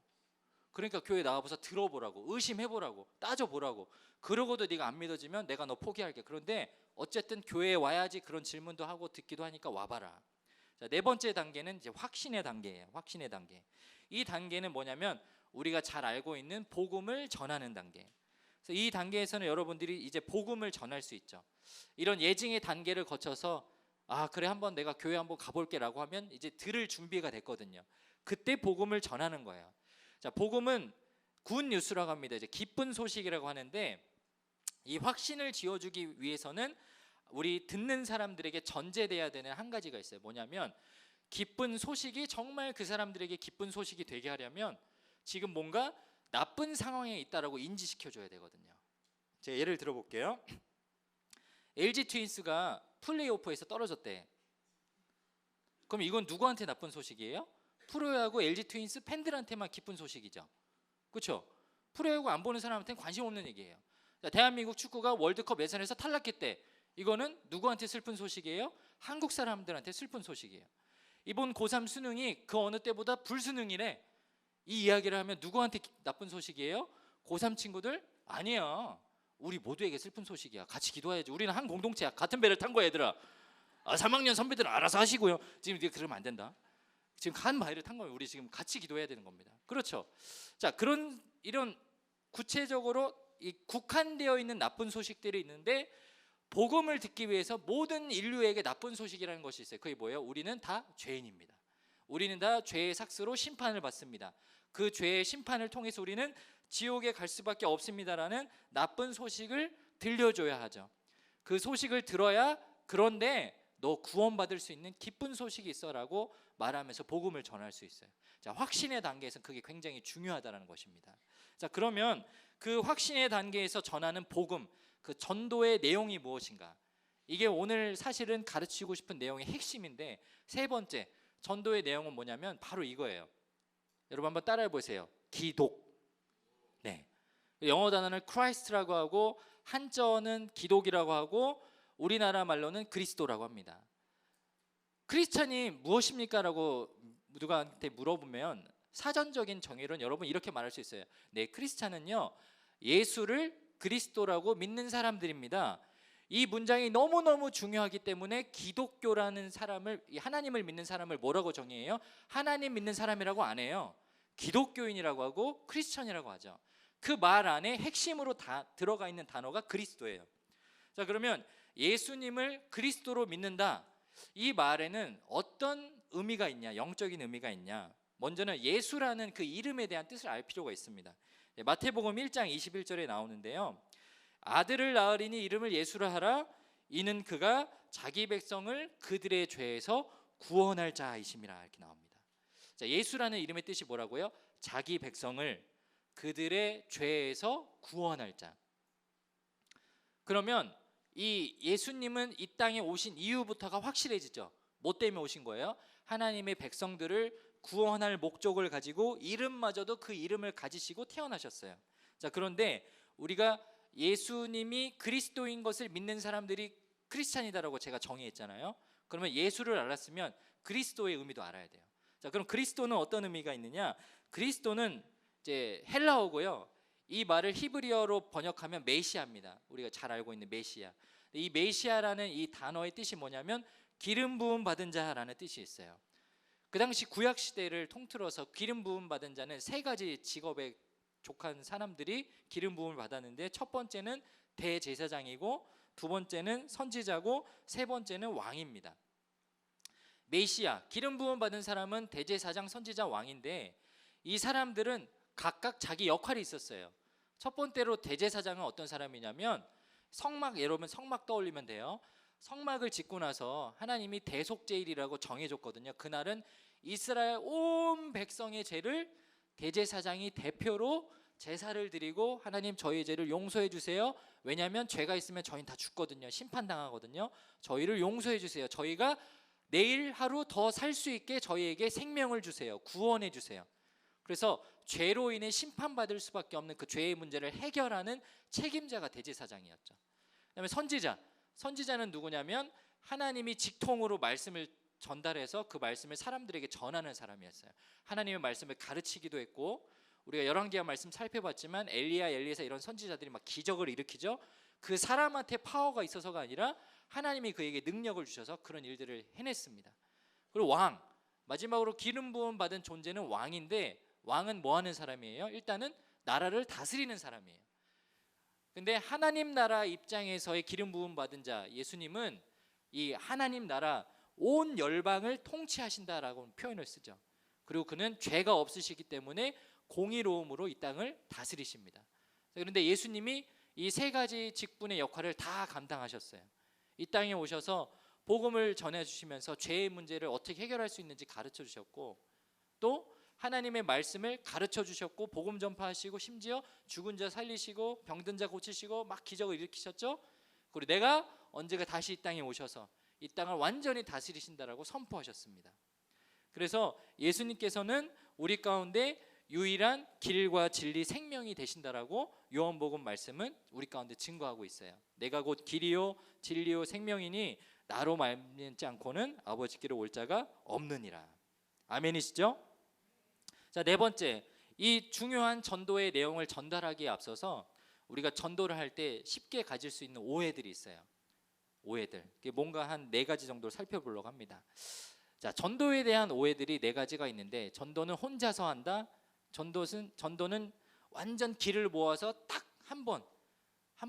그러니까 교회 나와봐서 들어보라고, 의심해보라고, 따져보라고. 그러고도 네가 안 믿어지면 내가 너 포기할게. 그런데 어쨌든 교회에 와야지. 그런 질문도 하고 듣기도 하니까 와봐라. 자, 네 번째 단계는 이제 확신의 단계예요. 확신의 단계. 이 단계는 뭐냐면 우리가 잘 알고 있는 복음을 전하는 단계. 그래서 이 단계에서는 여러분들이 이제 복음을 전할 수 있죠. 이런 예증의 단계를 거쳐서 아, 그래, 한번 내가 교회 한번 가볼게라고 하면 이제 들을 준비가 됐거든요. 그때 복음을 전하는 거예요. 자, 복음은 굿 뉴스라고 합니다. 이제 기쁜 소식이라고 하는데 이 확신을 지어주기 위해서는 우리 듣는 사람들에게 전제돼야 되는 한 가지가 있어요. 뭐냐면 기쁜 소식이 정말 그 사람들에게 기쁜 소식이 되게 하려면 지금 뭔가 나쁜 상황에 있다라고 인지시켜줘야 되거든요. 제가 예를 들어볼게요. LG 트윈스가 플레이오프에서 떨어졌대. 그럼 이건 누구한테 나쁜 소식이에요? 프로야구 LG 트윈스 팬들한테만 기쁜 소식이죠. 그렇죠? 프로야구 안 보는 사람한테는 관심 없는 얘기예요. 자, 대한민국 축구가 월드컵 예선에서 탈락했대. 이거는 누구한테 슬픈 소식이에요? 한국 사람들한테 슬픈 소식이에요. 이번 고3 수능이 그 어느 때보다 불수능이래. 이 이야기를 하면 누구한테 나쁜 소식이에요? 고3 친구들? 아니야. 우리 모두에게 슬픈 소식이야. 같이 기도해야지. 우리는 한 공동체야. 같은 배를 탄 거야, 얘들아. 3학년 선배들은 알아서 하시고요. 지금 그러면 안 된다. 지금 한 바위를 탄 거예요. 우리 지금 같이 기도해야 되는 겁니다. 그렇죠? 자, 그런 이런 구체적으로 이 국한되어 있는 나쁜 소식들이 있는데 복음을 듣기 위해서 모든 인류에게 나쁜 소식이라는 것이 있어요. 그게 뭐예요? 우리는 다 죄인입니다. 우리는 다 죄의 삭스로 심판을 받습니다. 그 죄의 심판을 통해서 우리는 지옥에 갈 수밖에 없습니다라는 나쁜 소식을 들려줘야 하죠. 그 소식을 들어야 그런데 너 구원받을 수 있는 기쁜 소식이 있어라고 말하면서 복음을 전할 수 있어요. 자, 확신의 단계에서는 그게 굉장히 중요하다는 것입니다. 자, 그러면 그 확신의 단계에서 전하는 복음, 그 전도의 내용이 무엇인가? 이게 오늘 사실은 가르치고 싶은 내용의 핵심인데 세 번째 전도의 내용은 뭐냐면 바로 이거예요. 여러분 한번 따라해 보세요. 기독. 네. 영어 단어는 Christ라고 하고 한자어는 기독이라고 하고 우리나라 말로는 그리스도라고 합니다. 크리스찬이 무엇입니까? 라고 누구한테 물어보면 사전적인 정의로는 여러분 이렇게 말할 수 있어요. 네, 크리스찬은요 예수를 그리스도라고 믿는 사람들입니다. 이 문장이 너무너무 중요하기 때문에 기독교라는 사람을, 하나님을 믿는 사람을 뭐라고 정의해요? 하나님 믿는 사람이라고 안 해요. 기독교인이라고 하고 크리스천이라고 하죠. 그 말 안에 핵심으로 다 들어가 있는 단어가 그리스도예요. 자, 그러면 예수님을 그리스도로 믿는다. 이 말에는 어떤 의미가 있냐? 영적인 의미가 있냐? 먼저는 예수라는 그 이름에 대한 뜻을 알 필요가 있습니다. 마태복음 1장 21절에 나오는데요. 아들을 낳으리니 이름을 예수라 하라. 이는 그가 자기 백성을 그들의 죄에서 구원할 자이심이라 이렇게 나옵니다. 자, 예수라는 이름의 뜻이 뭐라고요? 자기 백성을 그들의 죄에서 구원할 자. 그러면 이 예수님은 이 땅에 오신 이유부터가 확실해지죠. 뭐 때문에 오신 거예요? 하나님의 백성들을 구원할 목적을 가지고 이름마저도 그 이름을 가지시고 태어나셨어요. 자, 그런데 우리가 예수님이 그리스도인 것을 믿는 사람들이 크리스찬이다라고 제가 정의했잖아요. 그러면 예수를 알았으면 그리스도의 의미도 알아야 돼요. 자, 그럼 그리스도는 어떤 의미가 있느냐? 그리스도는 이제 헬라어고요. 이 말을 히브리어로 번역하면 메시아입니다. 우리가 잘 알고 있는 메시아. 이 메시아라는 이 단어의 뜻이 뭐냐면 기름 부음 받은 자라는 뜻이 있어요. 그 당시 구약 시대를 통틀어서 기름 부음 받은 자는 세 가지 직업에 족한 사람들이 기름 부음을 받았는데, 첫 번째는 대제사장이고, 두 번째는 선지자고, 세 번째는 왕입니다. 메시아, 기름 부음 받은 사람은 대제사장, 선지자, 왕인데, 이 사람들은 각각 자기 역할이 있었어요. 첫 번째로 대제사장은 어떤 사람이냐면 성막, 여러분 성막 떠올리면 돼요. 성막을 짓고 나서 하나님이 대속제일이라고 정해줬거든요. 그날은 이스라엘 온 백성의 죄를 대제사장이 대표로 제사를 드리고, 하나님 저희의 죄를 용서해 주세요. 왜냐하면 죄가 있으면 저희는 다 죽거든요. 심판당하거든요. 저희를 용서해 주세요. 저희가 내일 하루 더 살 수 있게 저희에게 생명을 주세요. 구원해 주세요. 그래서 죄로 인해 심판받을 수밖에 없는 그 죄의 문제를 해결하는 책임자가 대제사장이었죠. 그다음에 선지자는 누구냐면 하나님이 직통으로 말씀을 전달해서 그 말씀을 사람들에게 전하는 사람이었어요. 하나님의 말씀을 가르치기도 했고, 우리가 열왕기하 말씀 살펴봤지만 엘리야, 엘리에서 이런 선지자들이 막 기적을 일으키죠. 그 사람한테 파워가 있어서가 아니라 하나님이 그에게 능력을 주셔서 그런 일들을 해냈습니다. 그리고 왕, 마지막으로 기름 부음 받은 존재는 왕인데, 왕은 뭐 하는 사람이에요? 일단은 나라를 다스리는 사람이에요. 근데 하나님 나라 입장에서의 기름 부음 받은 자 예수님은 이 하나님 나라 온 열방을 통치하신다라고 표현을 쓰죠. 그리고 그는 죄가 없으시기 때문에 공의로움으로 이 땅을 다스리십니다. 그런데 예수님이 이 세 가지 직분의 역할을 다 감당하셨어요. 이 땅에 오셔서 복음을 전해주시면서 죄의 문제를 어떻게 해결할 수 있는지 가르쳐 주셨고, 또 하나님의 말씀을 가르쳐 주셨고, 복음 전파하시고, 심지어 죽은 자 살리시고 병든 자 고치시고 막 기적을 일으키셨죠. 그리고 내가 언제가 다시 이 땅에 오셔서 이 땅을 완전히 다스리신다라고 선포하셨습니다. 그래서 예수님께서는 우리 가운데 유일한 길과 진리 생명이 되신다라고 요한복음 말씀은 우리 가운데 증거하고 있어요. 내가 곧 길이요 진리요 생명이니 나로 말미암지 않고는 아버지께로 올 자가 없느니라. 아멘이시죠? 자, 네 번째, 이 중요한 전도의 내용을 전달하기에 앞서서 우리가 전도를 할 때 쉽게 가질 수 있는 오해들이 있어요. 오해들, 뭔가 한 네 가지 정도를 살펴보려고 합니다. 자, 전도에 대한 오해들이 네 가지가 있는데, 전도는 혼자서 한다. 전도는 완전 길을 모아서 딱 한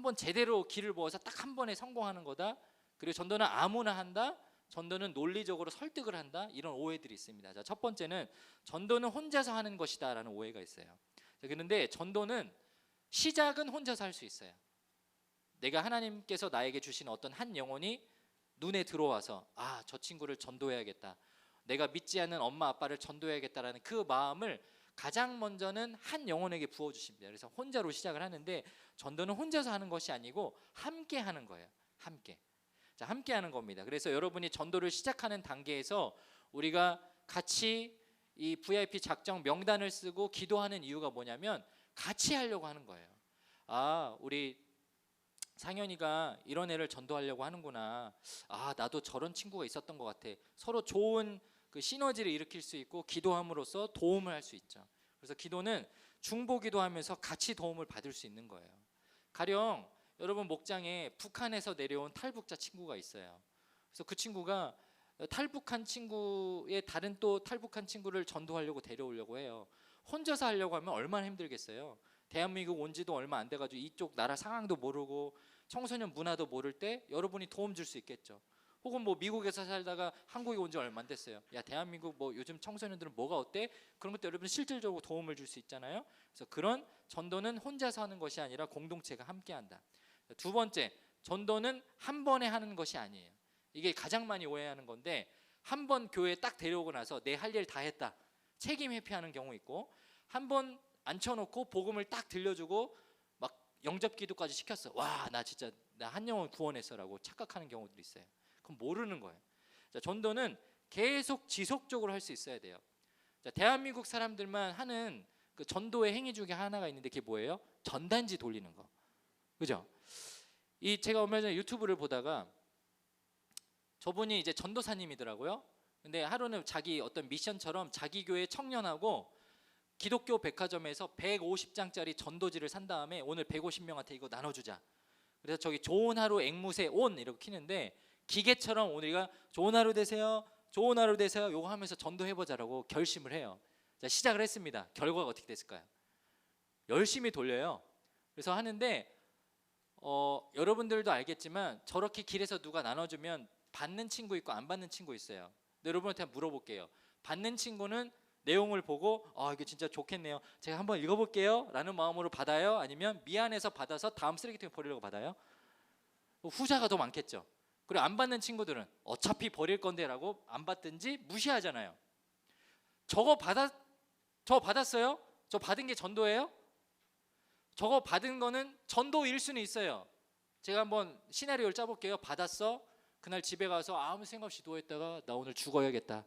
번 제대로 길을 모아서 딱 한 번에 성공하는 거다. 그리고 전도는 아무나 한다. 전도는 논리적으로 설득을 한다. 이런 오해들이 있습니다. 자, 첫 번째는 전도는 혼자서 하는 것이다라는 오해가 있어요. 자, 그런데 전도는 시작은 혼자서 할 수 있어요. 내가 하나님께서 나에게 주신 어떤 한 영혼이 눈에 들어와서 아, 저 친구를 전도해야겠다. 내가 믿지 않는 엄마 아빠를 전도해야겠다라는 그 마음을 가장 먼저는 한 영혼에게 부어주십니다. 그래서 혼자로 시작을 하는데, 전도는 혼자서 하는 것이 아니고 함께 하는 거예요. 함께. 자, 함께 하는 겁니다. 그래서 여러분이 전도를 시작하는 단계에서 우리가 같이 이 VIP 작정 명단을 쓰고 기도하는 이유가 뭐냐면 같이 하려고 하는 거예요. 아, 우리 상현이가 이런 애를 전도하려고 하는구나. 아, 나도 저런 친구가 있었던 것 같아. 서로 좋은 그 시너지를 일으킬 수 있고, 기도함으로써 도움을 할 수 있죠. 그래서 기도는 중보기도하면서 같이 도움을 받을 수 있는 거예요. 가령 여러분 목장에 북한에서 내려온 탈북자 친구가 있어요. 그래서 그 친구가 탈북한 친구의 다른 또 탈북한 친구를 전도하려고 데려오려고 해요. 혼자서 하려고 하면 얼마나 힘들겠어요. 대한민국 온 지도 얼마 안 돼가지고 이쪽 나라 상황도 모르고 청소년 문화도 모를 때 여러분이 도움 줄 수 있겠죠. 혹은 뭐 미국에서 살다가 한국에 온 지 얼마 안 됐어요. 야, 대한민국 뭐 요즘 청소년들은 뭐가 어때? 그런 것도 여러분 실질적으로 도움을 줄 수 있잖아요. 그래서 그런 전도는 혼자서 하는 것이 아니라 공동체가 함께한다. 두 번째, 전도는 한 번에 하는 것이 아니에요. 이게 가장 많이 오해하는 건데, 한 번 교회에 딱 데려오고 나서 내 할 일 다 했다, 책임 회피하는 경우 있고, 한 번 앉혀놓고 복음을 딱 들려주고 막 영접기도까지 시켰어. 와, 나 진짜 나 한 영혼 구원했어라고 착각하는 경우들이 있어요. 그럼 모르는 거예요. 자, 전도는 계속 지속적으로 할 수 있어야 돼요. 자, 대한민국 사람들만 하는 그 전도의 행위 중에 하나가 있는데, 그게 뭐예요? 전단지 돌리는 거. 그죠? 이 제가 얼마 전에 유튜브를 보다가 저분이 이제 전도사님이더라고요. 근데 하루는 자기 어떤 미션처럼 자기 교회 청년하고 기독교 백화점에서 150장짜리 전도지를 산 다음에 오늘 150명한테 이거 나눠주자. 그래서 저기 좋은 하루 앵무새 온 이렇게 키는데 기계처럼 우리가 좋은 하루 되세요, 좋은 하루 되세요 요거 하면서 전도해보자라고 결심을 해요. 자, 시작을 했습니다. 결과가 어떻게 됐을까요? 열심히 돌려요. 그래서 하는데 여러분들도 알겠지만 저렇게 길에서 누가 나눠주면 받는 친구 있고 안 받는 친구 있어요. 근데 여러분한테 한번 물어볼게요. 받는 친구는 내용을 보고 이게 진짜 좋겠네요, 제가 한번 읽어볼게요 라는 마음으로 받아요? 아니면 미안해서 받아서 다음 쓰레기통에 버리려고 받아요? 후자가 더 많겠죠. 그리고 안 받는 친구들은 어차피 버릴 건데 라고 안 받든지 무시하잖아요. 저 받았어요? 저 받은 게 전도예요? 저거 받은 거는 전도일 수는 있어요. 제가 한번 시나리오를 짜볼게요. 받았어. 그날 집에 가서 아무 생각 없이 누워있다가 나 오늘 죽어야겠다.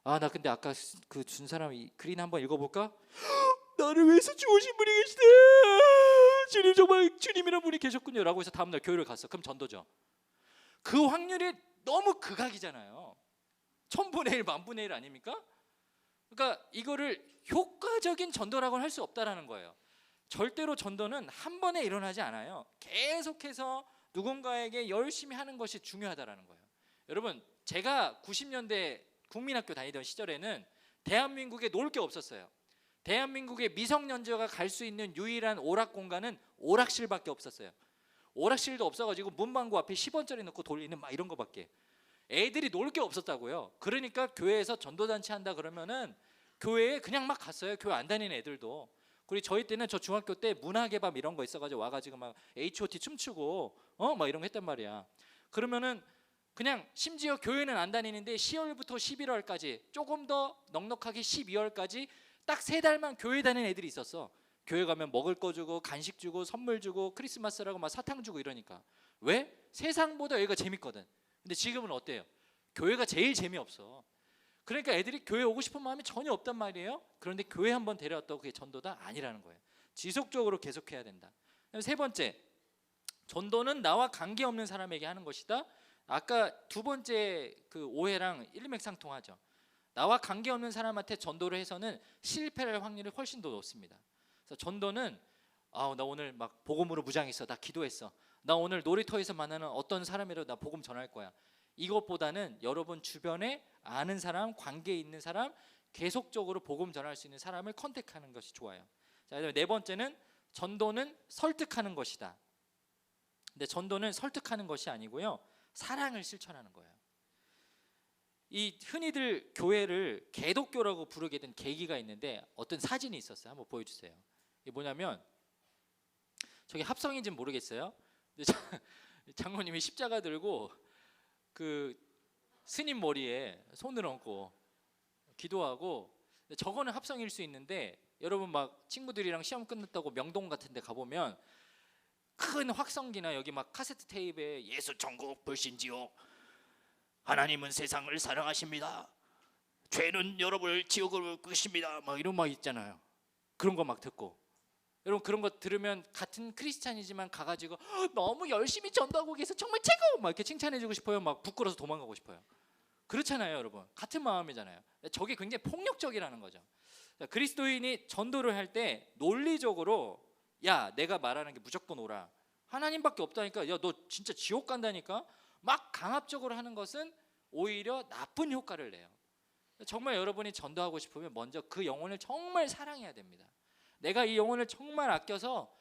나 근데 아까 그 준 사람이 글이나 한번 읽어볼까? 나를 위해서 죽으신 분이 계시대. 주님, 정말 주님이란 분이 계셨군요 라고 해서 다음날 교회를 갔어. 그럼 전도죠. 그 확률이 너무 극악이잖아요. 1000분의 1, 10,000분의 1 아닙니까? 그러니까 이거를 효과적인 전도라고는 할 수 없다라는 거예요. 절대로 전도는 한 번에 일어나지 않아요. 계속해서 누군가에게 열심히 하는 것이 중요하다라는 거예요. 여러분, 제가 90년대 국민학교 다니던 시절에는 대한민국에 놀 게 없었어요. 대한민국의 미성년자가 갈 수 있는 유일한 오락 공간은 오락실밖에 없었어요. 오락실도 없어가지고 문방구 앞에 10원짜리 넣고 돌리는 막 이런 거밖에. 애들이 놀 게 없었다고요. 그러니까 교회에서 전도잔치 한다 그러면은 교회에 그냥 막 갔어요. 교회 안 다니는 애들도. 그리고 저희 때는 저 중학교 때 문화의 밤 이런 거 있어가지고 와가지고 막 H.O.T 춤추고 막 이런 거 했단 말이야. 그러면은 그냥 심지어 교회는 안 다니는데 10월부터 11월까지 조금 더 넉넉하게 12월까지 딱 3달만 교회 다니는 애들이 있었어. 교회 가면 먹을 거 주고 간식 주고 선물 주고 크리스마스라고 막 사탕 주고 이러니까. 왜? 세상보다 여기가 재밌거든. 근데 지금은 어때요? 교회가 제일 재미없어. 그러니까 애들이 교회 오고 싶은 마음이 전혀 없단 말이에요. 그런데 교회 한번 데려왔다고 그게 전도다? 아니라는 거예요. 지속적으로 계속해야 된다. 세 번째, 전도는 나와 관계없는 사람에게 하는 것이다. 아까 두 번째 그 오해랑 일맥상통하죠. 나와 관계없는 사람한테 전도를 해서는 실패할 확률이 훨씬 더 높습니다. 그래서 전도는 나 오늘 막 복음으로 무장했어, 나 기도했어, 나 오늘 놀이터에서 만나는 어떤 사람이라도 나 복음 전할 거야. 이것보다는 여러분 주변에 아는 사람, 관계에 있는 사람, 계속적으로 복음 전할 수 있는 사람을 컨택하는 것이 좋아요. 자, 네 번째는 전도는 설득하는 것이다. 근데 전도는 설득하는 것이 아니고요, 사랑을 실천하는 거예요. 이 흔히들 교회를 개독교라고 부르게 된 계기가 있는데 어떤 사진이 있었어요. 한번 보여주세요. 이게 뭐냐면 저기 합성인지는 모르겠어요. 근데 장로님이 십자가 들고 그 스님 머리에 손을 얹고 기도하고, 저거는 합성일 수 있는데 여러분 막 친구들이랑 시험 끝났다고 명동 같은 데 가보면 큰 확성기나 여기 막 카세트 테이프에 예수 천국 불신지옥, 하나님은 세상을 사랑하십니다, 죄는 여러분을 지옥으로 끄십니다, 막 이런 막 있잖아요. 그런 거 막 듣고, 여러분 그런 거 들으면 같은 크리스찬이지만 가가지고 너무 열심히 전도하고 계셔서 정말 최고 막 이렇게 칭찬해주고 싶어요? 막 부끄러워서 도망가고 싶어요? 그렇잖아요. 여러분 같은 마음이잖아요. 저게 굉장히 폭력적이라는 거죠. 그리스도인이 전도를 할 때 논리적으로 야, 내가 말하는 게 무조건 옳아, 하나님밖에 없다니까, 야 너 진짜 지옥 간다니까, 막 강압적으로 하는 것은 오히려 나쁜 효과를 내요. 정말 여러분이 전도하고 싶으면 먼저 그 영혼을 정말 사랑해야 됩니다. 내가 이 영혼을 정말 아껴서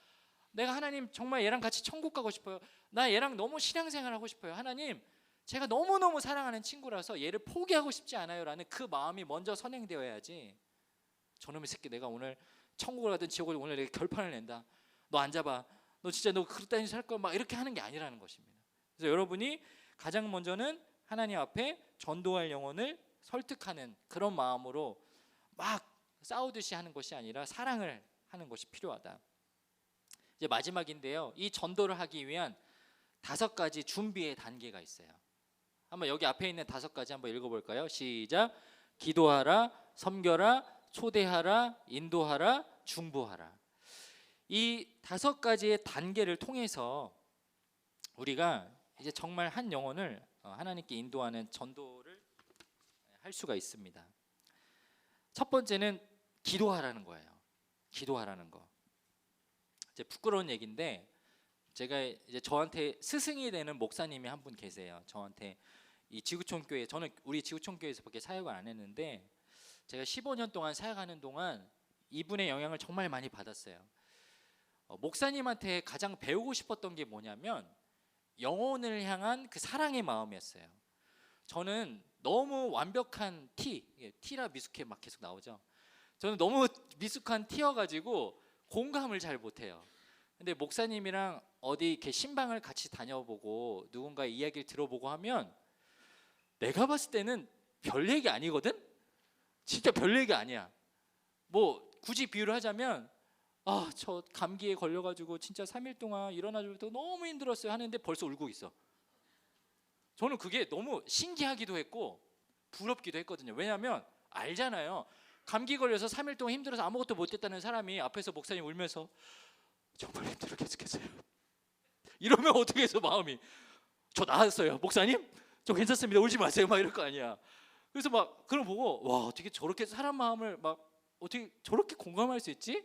내가 하나님 정말 얘랑 같이 천국 가고 싶어요, 나 얘랑 너무 신앙생활 하고 싶어요, 하나님 제가 너무너무 사랑하는 친구라서 얘를 포기하고 싶지 않아요 라는 그 마음이 먼저 선행되어야지, 저놈의 새끼 내가 오늘 천국을 가든 지옥을 오늘 내가 결판을 낸다, 너 안 잡아, 너 진짜 너 그릇다니 살 거야, 막 이렇게 하는 게 아니라는 것입니다. 그래서 여러분이 가장 먼저는 하나님 앞에 전도할 영혼을 설득하는 그런 마음으로 막 싸우듯이 하는 것이 아니라 사랑을 하는 것이 필요하다. 이제 마지막인데요, 이 전도를 하기 위한 5가지 준비의 단계가 있어요. 한번 여기 앞에 있는 5가지 한번 읽어볼까요? 시작. 기도하라, 섬겨라, 초대하라, 인도하라, 중보하라. 이 5가지의 단계를 통해서 우리가 이제 정말 한 영혼을 하나님께 인도하는 전도를 할 수가 있습니다. 첫 번째는 기도하라는 거예요. 기도하라는 거. 이제 부끄러운 얘기인데 제가 이제 저한테 스승이 되는 목사님이 한 분 계세요. 저한테 이 지구촌 교회, 저는 우리 지구촌 교회에서밖에 사역을 안 했는데 제가 15년 동안 사역하는 동안 이분의 영향을 정말 많이 받았어요. 목사님한테 가장 배우고 싶었던 게 뭐냐면 영혼을 향한 그 사랑의 마음이었어요. 저는 너무 완벽한 T라 미숙해 막 계속 나오죠. 저는 너무 미숙한 T여가지고 공감을 잘 못해요. 근데 목사님이랑 어디 이렇게 신방을 같이 다녀보고 누군가의 이야기를 들어보고 하면 내가 봤을 때는 별 얘기 아니거든? 진짜 별 얘기 아니야. 뭐 굳이 비유를 하자면 저 감기에 걸려가지고 진짜 3일 동안 일어나기도 너무 힘들었어요 하는데 벌써 울고 있어. 저는 그게 너무 신기하기도 했고 부럽기도 했거든요. 왜냐하면 알잖아요. 감기 걸려서 3일 동안 힘들어서 아무것도 못했다는 사람이 앞에서 목사님 울면서 정말 힘들게 죽겠어요 이러면 어떻게 해서 마음이 저 나았어요 목사님 저 괜찮습니다 울지 마세요 막 이럴 거 아니야. 그래서 막 그걸 보고 와 어떻게 저렇게 사람 마음을 막 어떻게 저렇게 공감할 수 있지?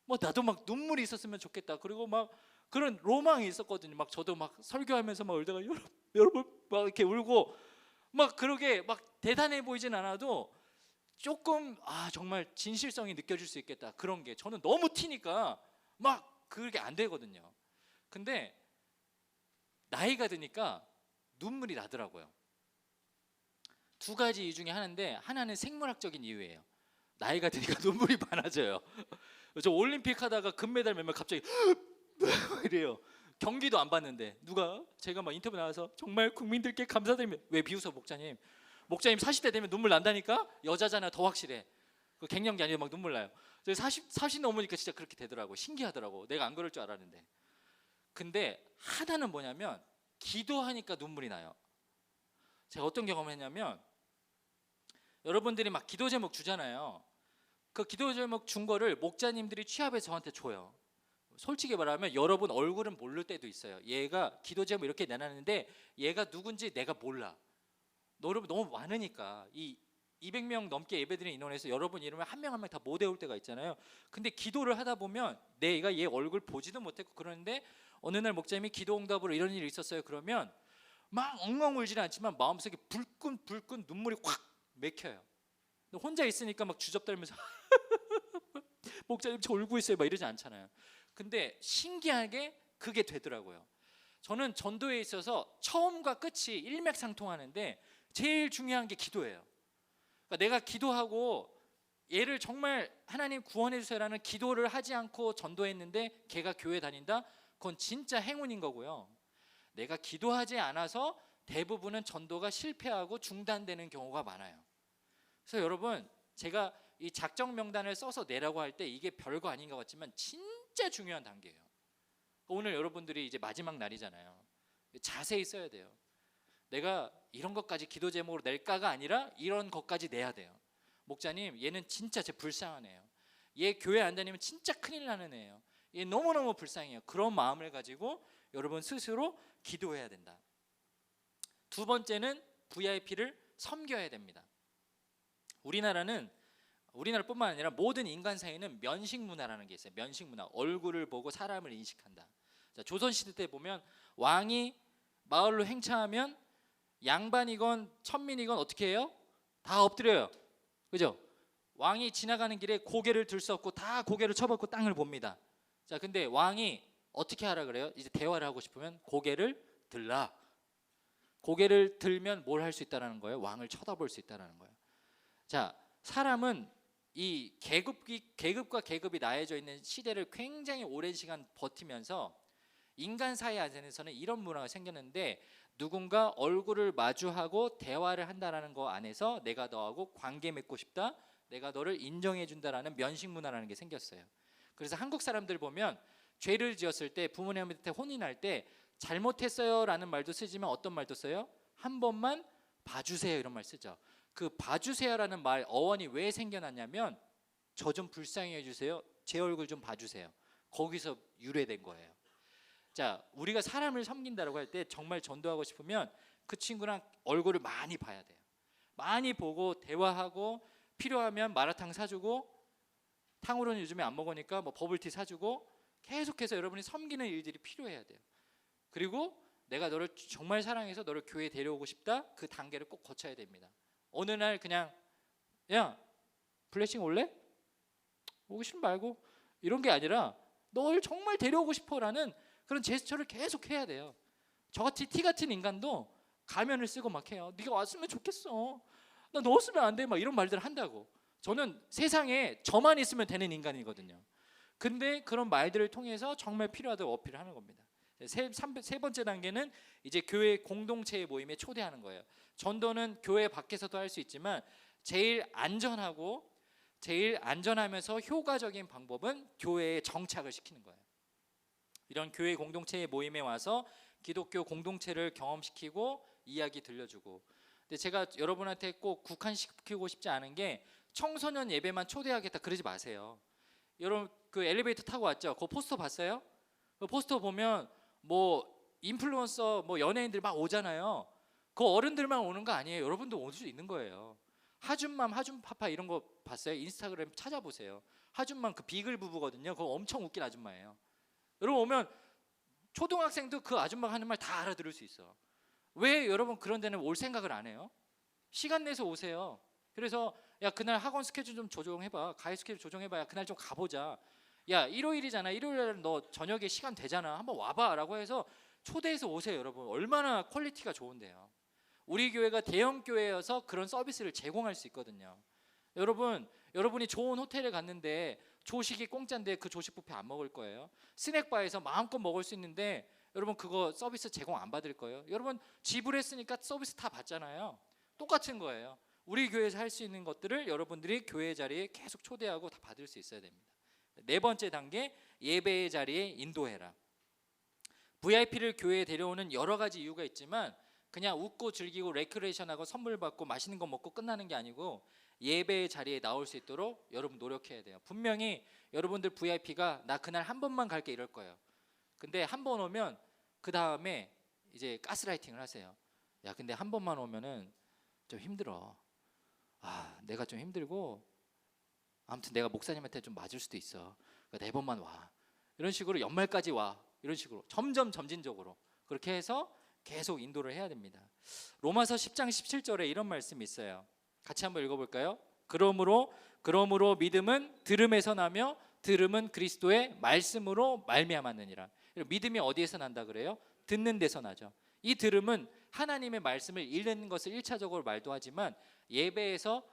뭐 나도 막 눈물이 있었으면 좋겠다. 그리고 막 그런 로망이 있었거든요. 막 저도 막 설교하면서 막 울다가 여러분 막 이렇게 울고 막 그러게 막 대단해 보이진 않아도 조금 정말 진실성이 느껴질 수 있겠다. 그런 게 저는 너무 튀니까 막 그게 안 되거든요. 근데 나이가 드니까 눈물이 나더라고요. 두 가지 이유 중에 하나인데 하나는 생물학적인 이유예요. 나이가 드니까 눈물이 많아져요. 저 올림픽 하다가 금메달 메면 갑자기 이래요. 경기도 안 봤는데 제가 막 인터뷰 나와서 정말 국민들께 감사드립니다. 왜 비웃어 목사님? 목사님 40대 되면 눈물 난다니까? 여자잖아 더 확실해. 그 갱년기 아니라 막 눈물 나요. 40 넘으니까 진짜 그렇게 되더라고. 신기하더라고. 내가 안 그럴 줄 알았는데. 근데 하나는 뭐냐면 기도하니까 눈물이 나요. 제가 어떤 경험을 했냐면 여러분들이 막 기도 제목 주잖아요. 그 기도 제목 준 거를 목자님들이 취합해서 저한테 줘요. 솔직히 말하면 여러분 얼굴은 모를 때도 있어요. 얘가 기도 제목 이렇게 내놨는데 얘가 누군지 내가 몰라. 여러분 너무 많으니까 이 200명 넘게 예배드리는 인원에서 여러분 이름을 한 명 한 명 다 못 외울 때가 있잖아요. 근데 기도를 하다 보면 내가 얘 얼굴 보지도 못했고 그러는데 어느 날 목자님이 기도 응답으로 이런 일이 있었어요. 그러면 막 엉엉 울지는 않지만 마음속에 불끈 눈물이 확 맥혀요. 혼자 있으니까 막 주접떨면서 목자님 저 울고 있어요 막 이러지 않잖아요. 근데 신기하게 그게 되더라고요. 저는 전도에 있어서 처음과 끝이 일맥상통하는데 제일 중요한 게 기도예요. 그러니까 내가 기도하고 얘를 정말 하나님 구원해 주세요라는 기도를 하지 않고 전도했는데 걔가 교회 다닌다? 그건 진짜 행운인 거고요. 내가 기도하지 않아서 대부분은 전도가 실패하고 중단되는 경우가 많아요. 그래서 여러분 제가 이 작정 명단을 써서 내라고 할 때 이게 별거 아닌 것 같지만 진짜 중요한 단계예요. 오늘 여러분들이 이제 마지막 날이잖아요. 자세히 써야 돼요. 내가 이런 것까지 기도 제목으로 낼까가 아니라 이런 것까지 내야 돼요. 목자님 얘는 진짜 제 불쌍한 애예요. 얘 교회 안 다니면 진짜 큰일 나는 애예요. 얘 너무너무 불쌍해요. 그런 마음을 가지고 여러분 스스로 기도해야 된다. 두 번째는 VIP를 섬겨야 됩니다. 우리나라뿐만 아니라 모든 인간 사이에는 면식 문화라는 게 있어요. 면식 문화. 얼굴을 보고 사람을 인식한다. 자, 조선시대 때 보면 왕이 마을로 행차하면 양반이건 천민이건 어떻게 해요? 다 엎드려요. 그죠? 왕이 지나가는 길에 고개를 들 수 없고 다 고개를 쳐박고 땅을 봅니다. 자, 근데 왕이 어떻게 하라 그래요? 이제 대화를 하고 싶으면 고개를 들라. 고개를 들면 뭘 할 수 있다라는 거예요? 왕을 쳐다볼 수 있다라는 거예요. 자, 사람은 이 계급과 계급이 나해져 있는 시대를 굉장히 오랜 시간 버티면서 인간 사이 안에서는 이런 문화가 생겼는데 누군가 얼굴을 마주하고 대화를 한다라는 거 안에서 내가 너하고 관계 맺고 싶다, 내가 너를 인정해 준다라는 면식 문화라는 게 생겼어요. 그래서 한국 사람들 보면 죄를 지었을 때 부모님한테 혼인할 때 잘못했어요라는 말도 쓰지만 어떤 말도 써요? 한 번만 봐주세요 이런 말 쓰죠. 그 봐주세요라는 말 어원이 왜 생겨났냐면 저 좀 불쌍히 해주세요. 제 얼굴 좀 봐주세요. 거기서 유래된 거예요. 자, 우리가 사람을 섬긴다고 할 때 정말 전도하고 싶으면 그 친구랑 얼굴을 많이 봐야 돼요. 많이 보고 대화하고 필요하면 마라탕 사주고, 탕후루는 요즘에 안 먹으니까 뭐 버블티 사주고, 계속해서 여러분이 섬기는 일들이 필요해야 돼요. 그리고 내가 너를 정말 사랑해서 너를 교회에 데려오고 싶다, 그 단계를 꼭 거쳐야 됩니다. 어느 날 그냥 야 블레싱 올래? 오기 싫으면 말고, 이런 게 아니라 널 정말 데려오고 싶어라는 그런 제스처를 계속 해야 돼요. 저같이 티 같은 인간도 가면을 쓰고 막 해요. 네가 왔으면 좋겠어, 나 넣었으면 안 돼, 막 이런 말들을 한다고. 저는 세상에 저만 있으면 되는 인간이거든요. 근데 그런 말들을 통해서 정말 필요하다고 어필을 하는 겁니다. 세 번째 단계는 이제 교회 공동체의 모임에 초대하는 거예요. 전도는 교회 밖에서도 할 수 있지만 제일 안전하고 제일 안전하면서 효과적인 방법은 교회에 정착을 시키는 거예요. 이런 교회 공동체의 모임에 와서 기독교 공동체를 경험시키고 이야기 들려주고. 근데 제가 여러분한테 꼭 국한시키고 싶지 않은 게 청소년 예배만 초대하겠다 그러지 마세요. 여러분 그 엘리베이터 타고 왔죠? 그 포스터 봤어요? 그 포스터 보면 뭐 인플루언서 뭐 연예인들 막 오잖아요. 그 어른들만 오는 거 아니에요. 여러분도 올 수 있는 거예요. 하준맘, 하준파파 이런 거 봤어요? 인스타그램 찾아보세요. 하준맘 그 비글 부부거든요. 그거 엄청 웃긴 아줌마예요. 여러분 오면 초등학생도 그 아줌마가 하는 말 다 알아들을 수 있어. 왜 여러분 그런 데는 올 생각을 안 해요? 시간 내서 오세요. 그래서 야 그날 학원 스케줄 좀 조정해봐, 가입 스케줄 조정해봐, 야 그날 좀 가보자, 야 일요일이잖아, 일요일날 너 저녁에 시간 되잖아, 한번 와봐 라고 해서 초대해서 오세요. 여러분 얼마나 퀄리티가 좋은데요. 우리 교회가 대형 교회여서 그런 서비스를 제공할 수 있거든요. 여러분이 좋은 호텔에 갔는데 조식이 공짜인데 그 조식 뷔페 안 먹을 거예요? 스낵바에서 마음껏 먹을 수 있는데 여러분 그거 서비스 제공 안 받을 거예요? 여러분 지불했으니까 서비스 다 받잖아요. 똑같은 거예요. 우리 교회에서 할 수 있는 것들을 여러분들이 교회 자리에 계속 초대하고 다 받을 수 있어야 됩니다. 네 번째 단계, 예배의 자리에 인도해라. VIP를 교회에 데려오는 여러 가지 이유가 있지만 그냥 웃고 즐기고 레크레이션하고 선물 받고 맛있는 거 먹고 끝나는 게 아니고 예배의 자리에 나올 수 있도록 여러분 노력해야 돼요. 분명히 여러분들 VIP가 나 그날 한 번만 갈게 이럴 거예요. 근데 한 번 오면 그 다음에 이제 가스라이팅을 하세요. 야 근데 한 번만 오면은 좀 힘들어. 내가 좀 힘들고 아무튼 내가 목사님한테 좀 맞을 수도 있어. 그러니까 네 번만 와. 이런 식으로 연말까지 와. 이런 식으로 점진적으로 그렇게 해서 계속 인도를 해야 됩니다. 로마서 10장 17절에 이런 말씀이 있어요. 같이 한번 읽어볼까요? 그러므로 믿음은 들음에서 나며 들음은 그리스도의 말씀으로 말미암았느니라. 믿음이 어디에서 난다 그래요? 듣는 데서 나죠. 이 들음은 하나님의 말씀을 읽는 것을 1차적으로 말도 하지만 예배에서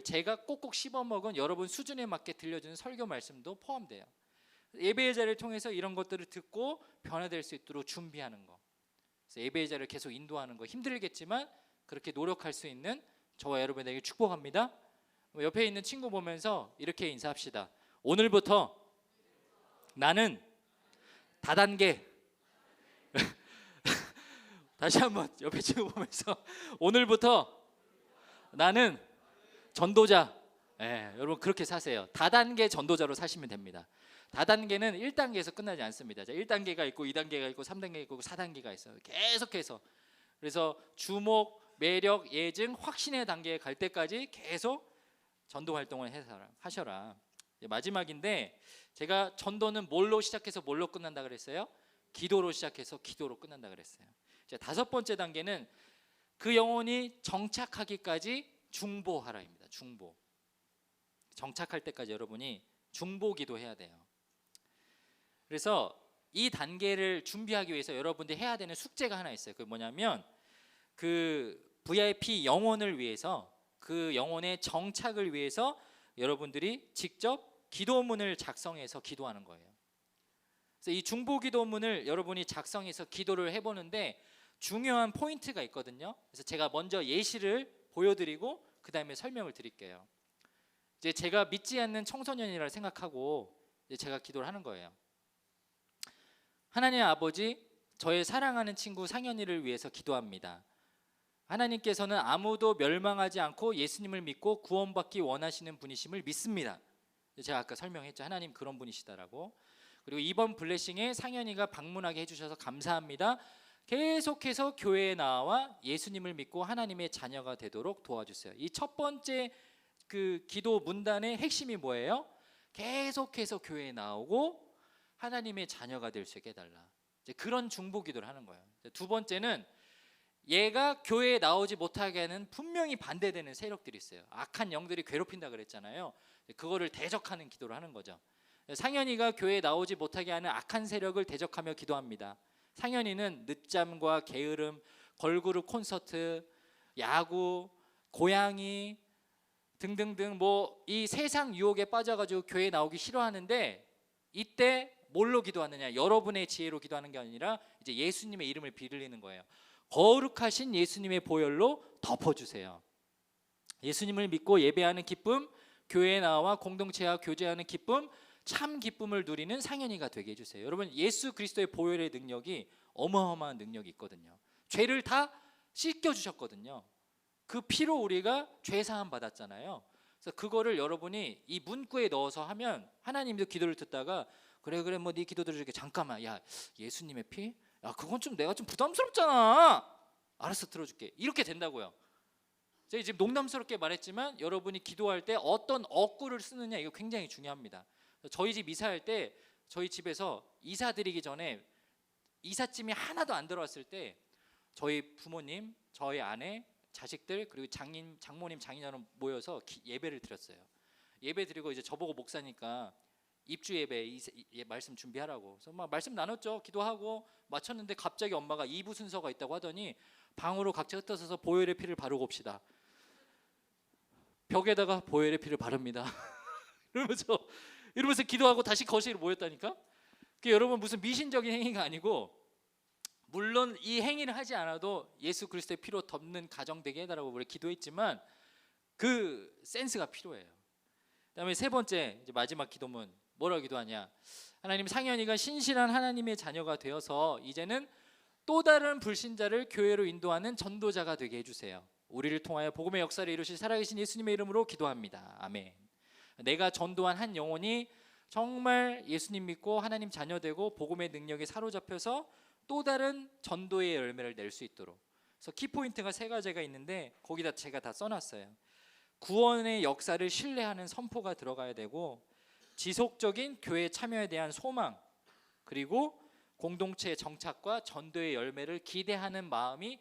제가 꼭꼭 씹어먹은 여러분 수준에 맞게 들려주는 설교 말씀도 포함돼요. 예배의 자리를 통해서 이런 것들을 듣고 변화될 수 있도록 준비하는 거. 그래서 예배의 자리를 계속 인도하는 거 힘들겠지만 그렇게 노력할 수 있는 저와 여러분에게 축복합니다. 옆에 있는 친구 보면서 이렇게 인사합시다. 오늘부터 나는 다단계 다시 한번 옆에 친구 보면서 오늘부터 나는 전도자. 여러분 그렇게 사세요. 다단계 전도자로 사시면 됩니다. 다단계는 1단계에서 끝나지 않습니다. 1단계가 있고 2단계가 있고 3단계가 있고 4단계가 있어요. 계속해서. 그래서 주목, 매력, 예증, 확신의 단계에 갈 때까지 계속 전도 활동을 하셔라. 마지막인데 제가 전도는 뭘로 시작해서 뭘로 끝난다 그랬어요? 기도로 시작해서 기도로 끝난다 그랬어요. 자, 5번째 단계는 그 영혼이 정착하기까지 중보하라입니다. 중보. 정착할 때까지 여러분이 중보 기도해야 돼요. 그래서 이 단계를 준비하기 위해서 여러분들이 해야 되는 숙제가 하나 있어요. 그게 뭐냐면 그 VIP 영혼을 위해서 그 영혼의 정착을 위해서 여러분들이 직접 기도문을 작성해서 기도하는 거예요. 그래서 이 중보 기도문을 여러분이 작성해서 기도를 해보는데 중요한 포인트가 있거든요. 그래서 제가 먼저 예시를 보여드리고 그 다음에 설명을 드릴게요. 이제 제가 믿지 않는 청소년이라 생각하고 이제 제가 기도를 하는 거예요. 하나님 아버지, 저의 사랑하는 친구 상현이를 위해서 기도합니다. 하나님께서는 아무도 멸망하지 않고 예수님을 믿고 구원받기 원하시는 분이심을 믿습니다. 제가 아까 설명했죠. 하나님 그런 분이시다라고. 그리고 이번 블레싱에 상현이가 방문하게 해주셔서 감사합니다. 계속해서 교회에 나와 예수님을 믿고 하나님의 자녀가 되도록 도와주세요. 이 첫 번째 그 기도 문단의 핵심이 뭐예요? 계속해서 교회에 나오고 하나님의 자녀가 될 수 있게 해달라. 이제 그런 중보 기도를 하는 거예요. 두 번째는 얘가 교회에 나오지 못하게 하는 분명히 반대되는 세력들이 있어요. 악한 영들이 괴롭힌다 그랬잖아요. 그거를 대적하는 기도를 하는 거죠. 상현이가 교회에 나오지 못하게 하는 악한 세력을 대적하며 기도합니다. 상현이는 늦잠과 게으름, 걸그룹 콘서트, 야구, 고양이 등등등 뭐 이 세상 유혹에 빠져가지고 교회에 나오기 싫어하는데, 이때 뭘로 기도하느냐? 여러분의 지혜로 기도하는 게 아니라 이제 예수님의 이름을 빌리는 거예요. 거룩하신 예수님의 보혈로 덮어주세요. 예수님을 믿고 예배하는 기쁨, 교회에 나와 공동체와 교제하는 기쁨, 참 기쁨을 누리는 상현이가 되게 해주세요. 여러분, 예수 그리스도의 보혈의 능력이 어마어마한 능력이 있거든요. 죄를 다 씻겨주셨거든요. 그 피로 우리가 죄사함 받았잖아요. 그래서 그거를 여러분이 이 문구에 넣어서 하면 하나님도 기도를 듣다가 그래 뭐 네 기도 들어줄게. 잠깐만, 야 예수님의 피? 야 그건 좀 내가 좀 부담스럽잖아. 알았어, 들어줄게. 이렇게 된다고요. 제가 지금 농담스럽게 말했지만 여러분이 기도할 때 어떤 어구를 쓰느냐, 이거 굉장히 중요합니다. 저희 집 이사할 때 저희 집에서 이사 드리기 전에 이삿짐이 하나도 안 들어왔을 때 저희 부모님, 저희 아내, 자식들 그리고 장모님, 장인어른 모여서 예배를 드렸어요. 예배 드리고 이제 저보고 목사니까 입주 예배 말씀 준비하라고. 그래서 막 말씀 나눴죠. 기도하고 마쳤는데 갑자기 엄마가 2부 순서가 있다고 하더니 방으로 각자 흩어져서 보혈의 피를 바르고 옵시다. 벽에다가 보혈의 피를 바릅니다. 이러면서 기도하고 다시 거실에 모였다니까. 그게 여러분 무슨 미신적인 행위가 아니고, 물론 이 행위를 하지 않아도 예수 그리스도의 피로 덮는 가정 되게 해달라고 우리 기도했지만 그 센스가 필요해요. 그다음에 세 번째, 이제 마지막 기도문 뭐라고 기도하냐? 하나님, 상현이가 신실한 하나님의 자녀가 되어서 이제는 또 다른 불신자를 교회로 인도하는 전도자가 되게 해주세요. 우리를 통하여 복음의 역사를 이루실 살아계신 예수님의 이름으로 기도합니다. 아멘. 내가 전도한 한 영혼이 정말 예수님 믿고 하나님 자녀 되고 복음의 능력에 사로잡혀서 또 다른 전도의 열매를 낼 수 있도록. 그래서 키포인트가 3가지가 있는데 거기다 제가 다 써놨어요. 구원의 역사를 신뢰하는 선포가 들어가야 되고, 지속적인 교회 참여에 대한 소망, 그리고 공동체의 정착과 전도의 열매를 기대하는 마음이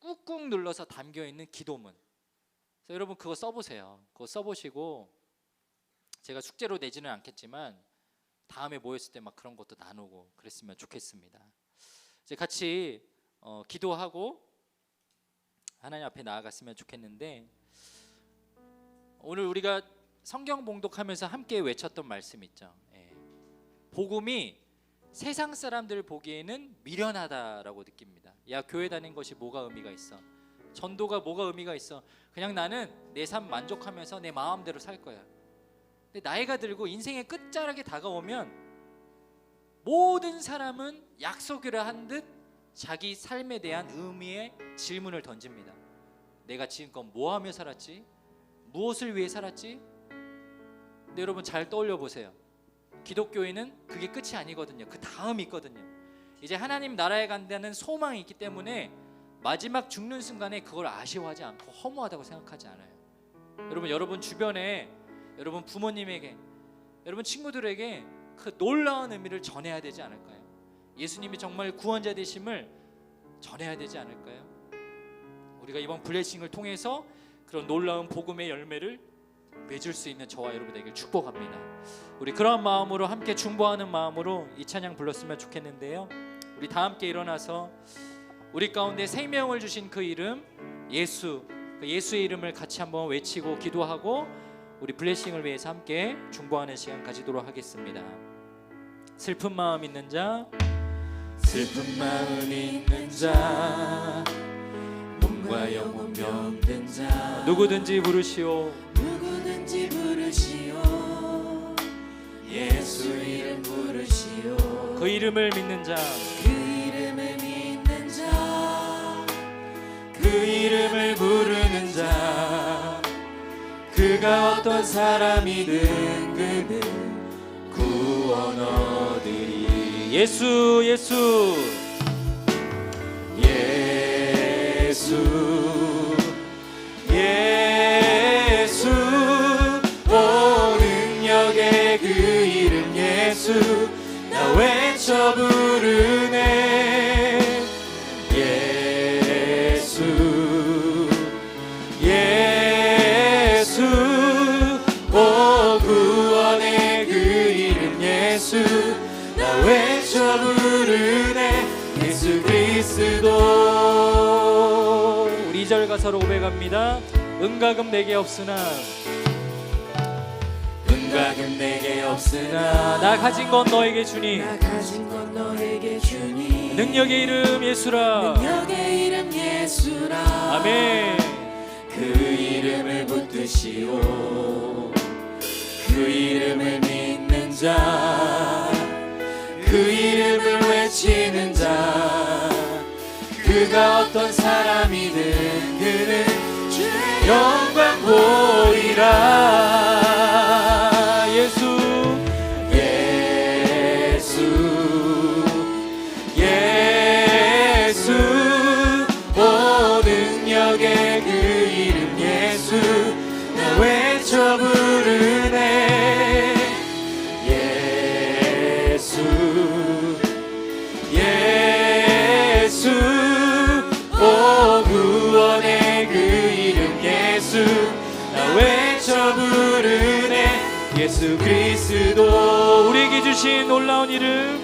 꾹꾹 눌러서 담겨있는 기도문. 그래서 여러분 그거 써보세요. 그거 써보시고, 제가 숙제로 내지는 않겠지만 다음에 모였을 때 막 그런 것도 나누고 그랬으면 좋겠습니다. 이제 같이 기도하고 하나님 앞에 나아갔으면 좋겠는데, 오늘 우리가 성경 봉독하면서 함께 외쳤던 말씀 있죠. 복음이 세상 사람들 보기에는 미련하다라고 느낍니다. 야, 교회 다니는 것이 뭐가 의미가 있어? 전도가 뭐가 의미가 있어? 그냥 나는 내 삶 만족하면서 내 마음대로 살 거야. 근데 나이가 들고 인생의 끝자락에 다가오면 모든 사람은 약속이라 한 듯 자기 삶에 대한 의미의 질문을 던집니다. 내가 지금껏 뭐 하며 살았지? 무엇을 위해 살았지? 근데 여러분 잘 떠올려 보세요. 기독교인은 그게 끝이 아니거든요. 그 다음이 있거든요. 이제 하나님 나라에 간다는 소망이 있기 때문에 마지막 죽는 순간에 그걸 아쉬워하지 않고 허무하다고 생각하지 않아요. 여러분 주변에, 여러분 부모님에게, 여러분 친구들에게 그 놀라운 의미를 전해야 되지 않을까요? 예수님이 정말 구원자 되심을 전해야 되지 않을까요? 우리가 이번 블레싱을 통해서 그런 놀라운 복음의 열매를 맺을 수 있는 저와 여러분에게 축복합니다. 우리 그런 마음으로 함께 중보하는 마음으로 이 찬양 불렀으면 좋겠는데요. 우리 다 함께 일어나서 우리 가운데 생명을 주신 그 이름 예수, 그 예수의 이름을 같이 한번 외치고 기도하고 우리 블레싱을 위해서 함께 중보하는 시간 가지도록 하겠습니다. 슬픈 마음 있는 자, 슬픈 마음 있는 자, 몸과 영혼 병든 자, 누구든지 부르시오, 누구든지 부르시오, 예수 이름 부르시오. 그 이름을 믿는 자, 그 이름을 믿는 자, 그 이름을 부르는 자, 그가 어떤 사람이든 그는 구원 얻으리. 예수 예수 예수 오 능력의 그 이름 예수 나 외쳐 부르네 예수 예수 오 구원의 그 이름 예수 나 외쳐 부르네 예수 그리스도. 우리 2절 가사로 고백합니다. 은과금 내게 없으나 은과금 내게 없으나 나 가진 건 너에게 주니 나 가진 건 너에게 주니 능력의 이름 예수라 능력의 이름 예수라 아멘. 그 이름을 붙드시오 그 이름을 믿는 자 그 이름을 외치는 자 그가 어떤 사람이든 그는 주의 영광 보리라 예수 예수 예수 오 능력의 그 이름 예수 나 외쳐 부르네 예수 예수 오 구원의 그 이름 예수 나 외쳐 부르네 예수 그리스도. 우리에게 주신 놀라운 이름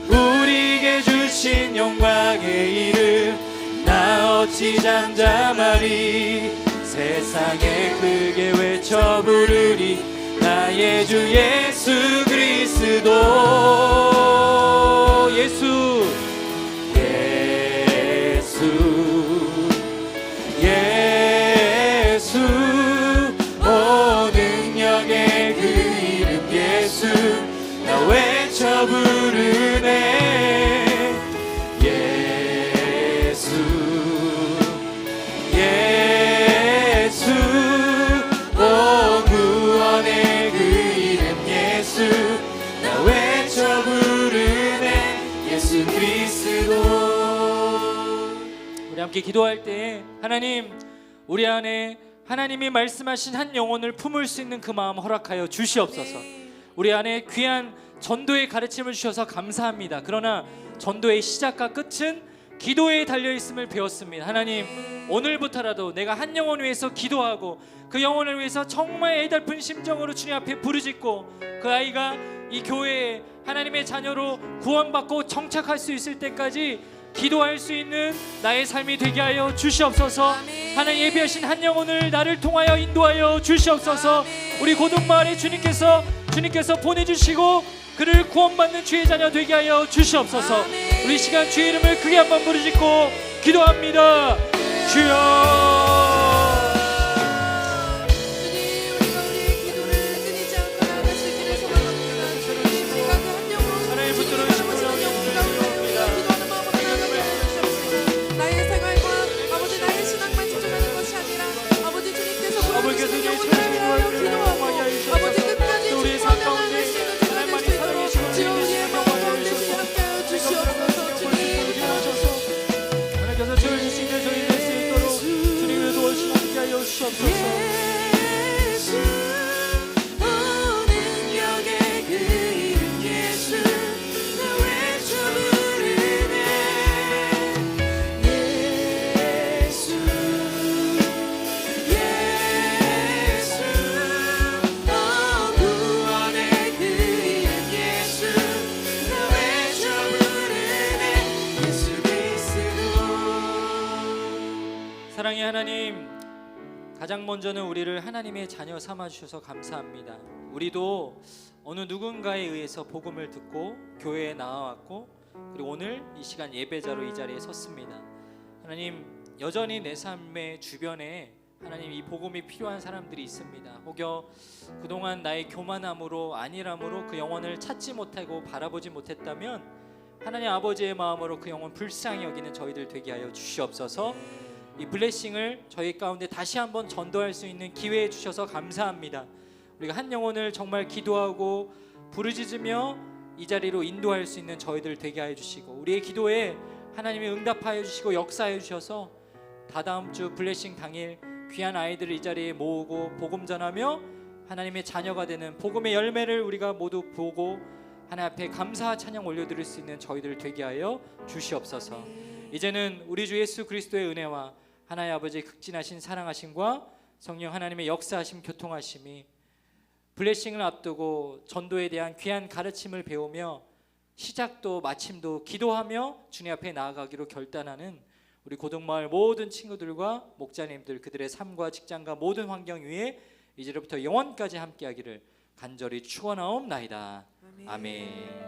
우리에게 주신 영광의 이름 나 어찌 잠잠하리 세상에 크게 외쳐 부르리 나의 주 예수 그리스도 예수 예수 예수 오 능력의 그 이름 예수 나 외쳐 부르네 예수 예수 오 구원의 그 이름 예수 나 외쳐 부르네 예수 그리스도. 우리 함께 기도할 때 하나님 우리 안에 하나님이 말씀하신 한 영혼을 품을 수 있는 그 마음 허락하여 주시옵소서. 우리 안에 귀한 전도의 가르침을 주셔서 감사합니다. 그러나 전도의 시작과 끝은 기도에 달려있음을 배웠습니다. 하나님 오늘부터라도 내가 한 영혼 위해서 기도하고 그 영혼을 위해서 정말 애달픈 심정으로 주님 앞에 부르짖고 그 아이가 이 교회에 하나님의 자녀로 구원받고 정착할 수 있을 때까지 기도할 수 있는 나의 삶이 되게 하여 주시옵소서. 하나님 예비하신 한 영혼을 나를 통하여 인도하여 주시옵소서. 우리 고등마을에 주님께서 보내주시고 그를 구원받는 주의 자녀 되게 하여 주시옵소서. 우리 시간 주의 이름을 크게 한번 부르짖고 기도합니다. 주여 예수 오 능력의 그 이름 예수 나 외쳐 부르네 예수 예수 오 구원의 그 이름 예수 나 외쳐 부르네 예수 그리스도. 사랑의 하나님 가장 먼저는 우리를 하나님의 자녀 삼아주셔서 감사합니다. 우리도 어느 누군가에 의해서 복음을 듣고 교회에 나와왔고 그리고 오늘 이 시간 예배자로 이 자리에 섰습니다. 하나님 여전히 내 삶의 주변에 하나님 이 복음이 필요한 사람들이 있습니다. 혹여 그동안 나의 교만함으로 안일함으로 그 영혼을 찾지 못하고 바라보지 못했다면 하나님 아버지의 마음으로 그 영혼 불쌍히 여기는 저희들 되게 하여 주시옵소서. 이 블레싱을 저희 가운데 다시 한번 전도할 수 있는 기회 주셔서 감사합니다. 우리가 한 영혼을 정말 기도하고 부르짖으며 이 자리로 인도할 수 있는 저희들 되게 하여 주시고 우리의 기도에 하나님이 응답하여 주시고 역사해 주셔서 다다음 주 블레싱 당일 귀한 아이들을 이 자리에 모으고 복음 전하며 하나님의 자녀가 되는 복음의 열매를 우리가 모두 보고 하나님 앞에 감사 찬양 올려드릴 수 있는 저희들 되게 하여 주시옵소서. 이제는 우리 주 예수 그리스도의 은혜와 하나님 아버지의 극진하신 사랑하심과 성령 하나님의 역사하심 교통하심이 블레싱을 앞두고 전도에 대한 귀한 가르침을 배우며 시작도 마침도 기도하며 주님 앞에 나아가기로 결단하는 우리 고등마을 모든 친구들과 목자님들 그들의 삶과 직장과 모든 환경 위에 이제로부터 영원까지 함께하기를 간절히 축원하옵나이다. 아멘.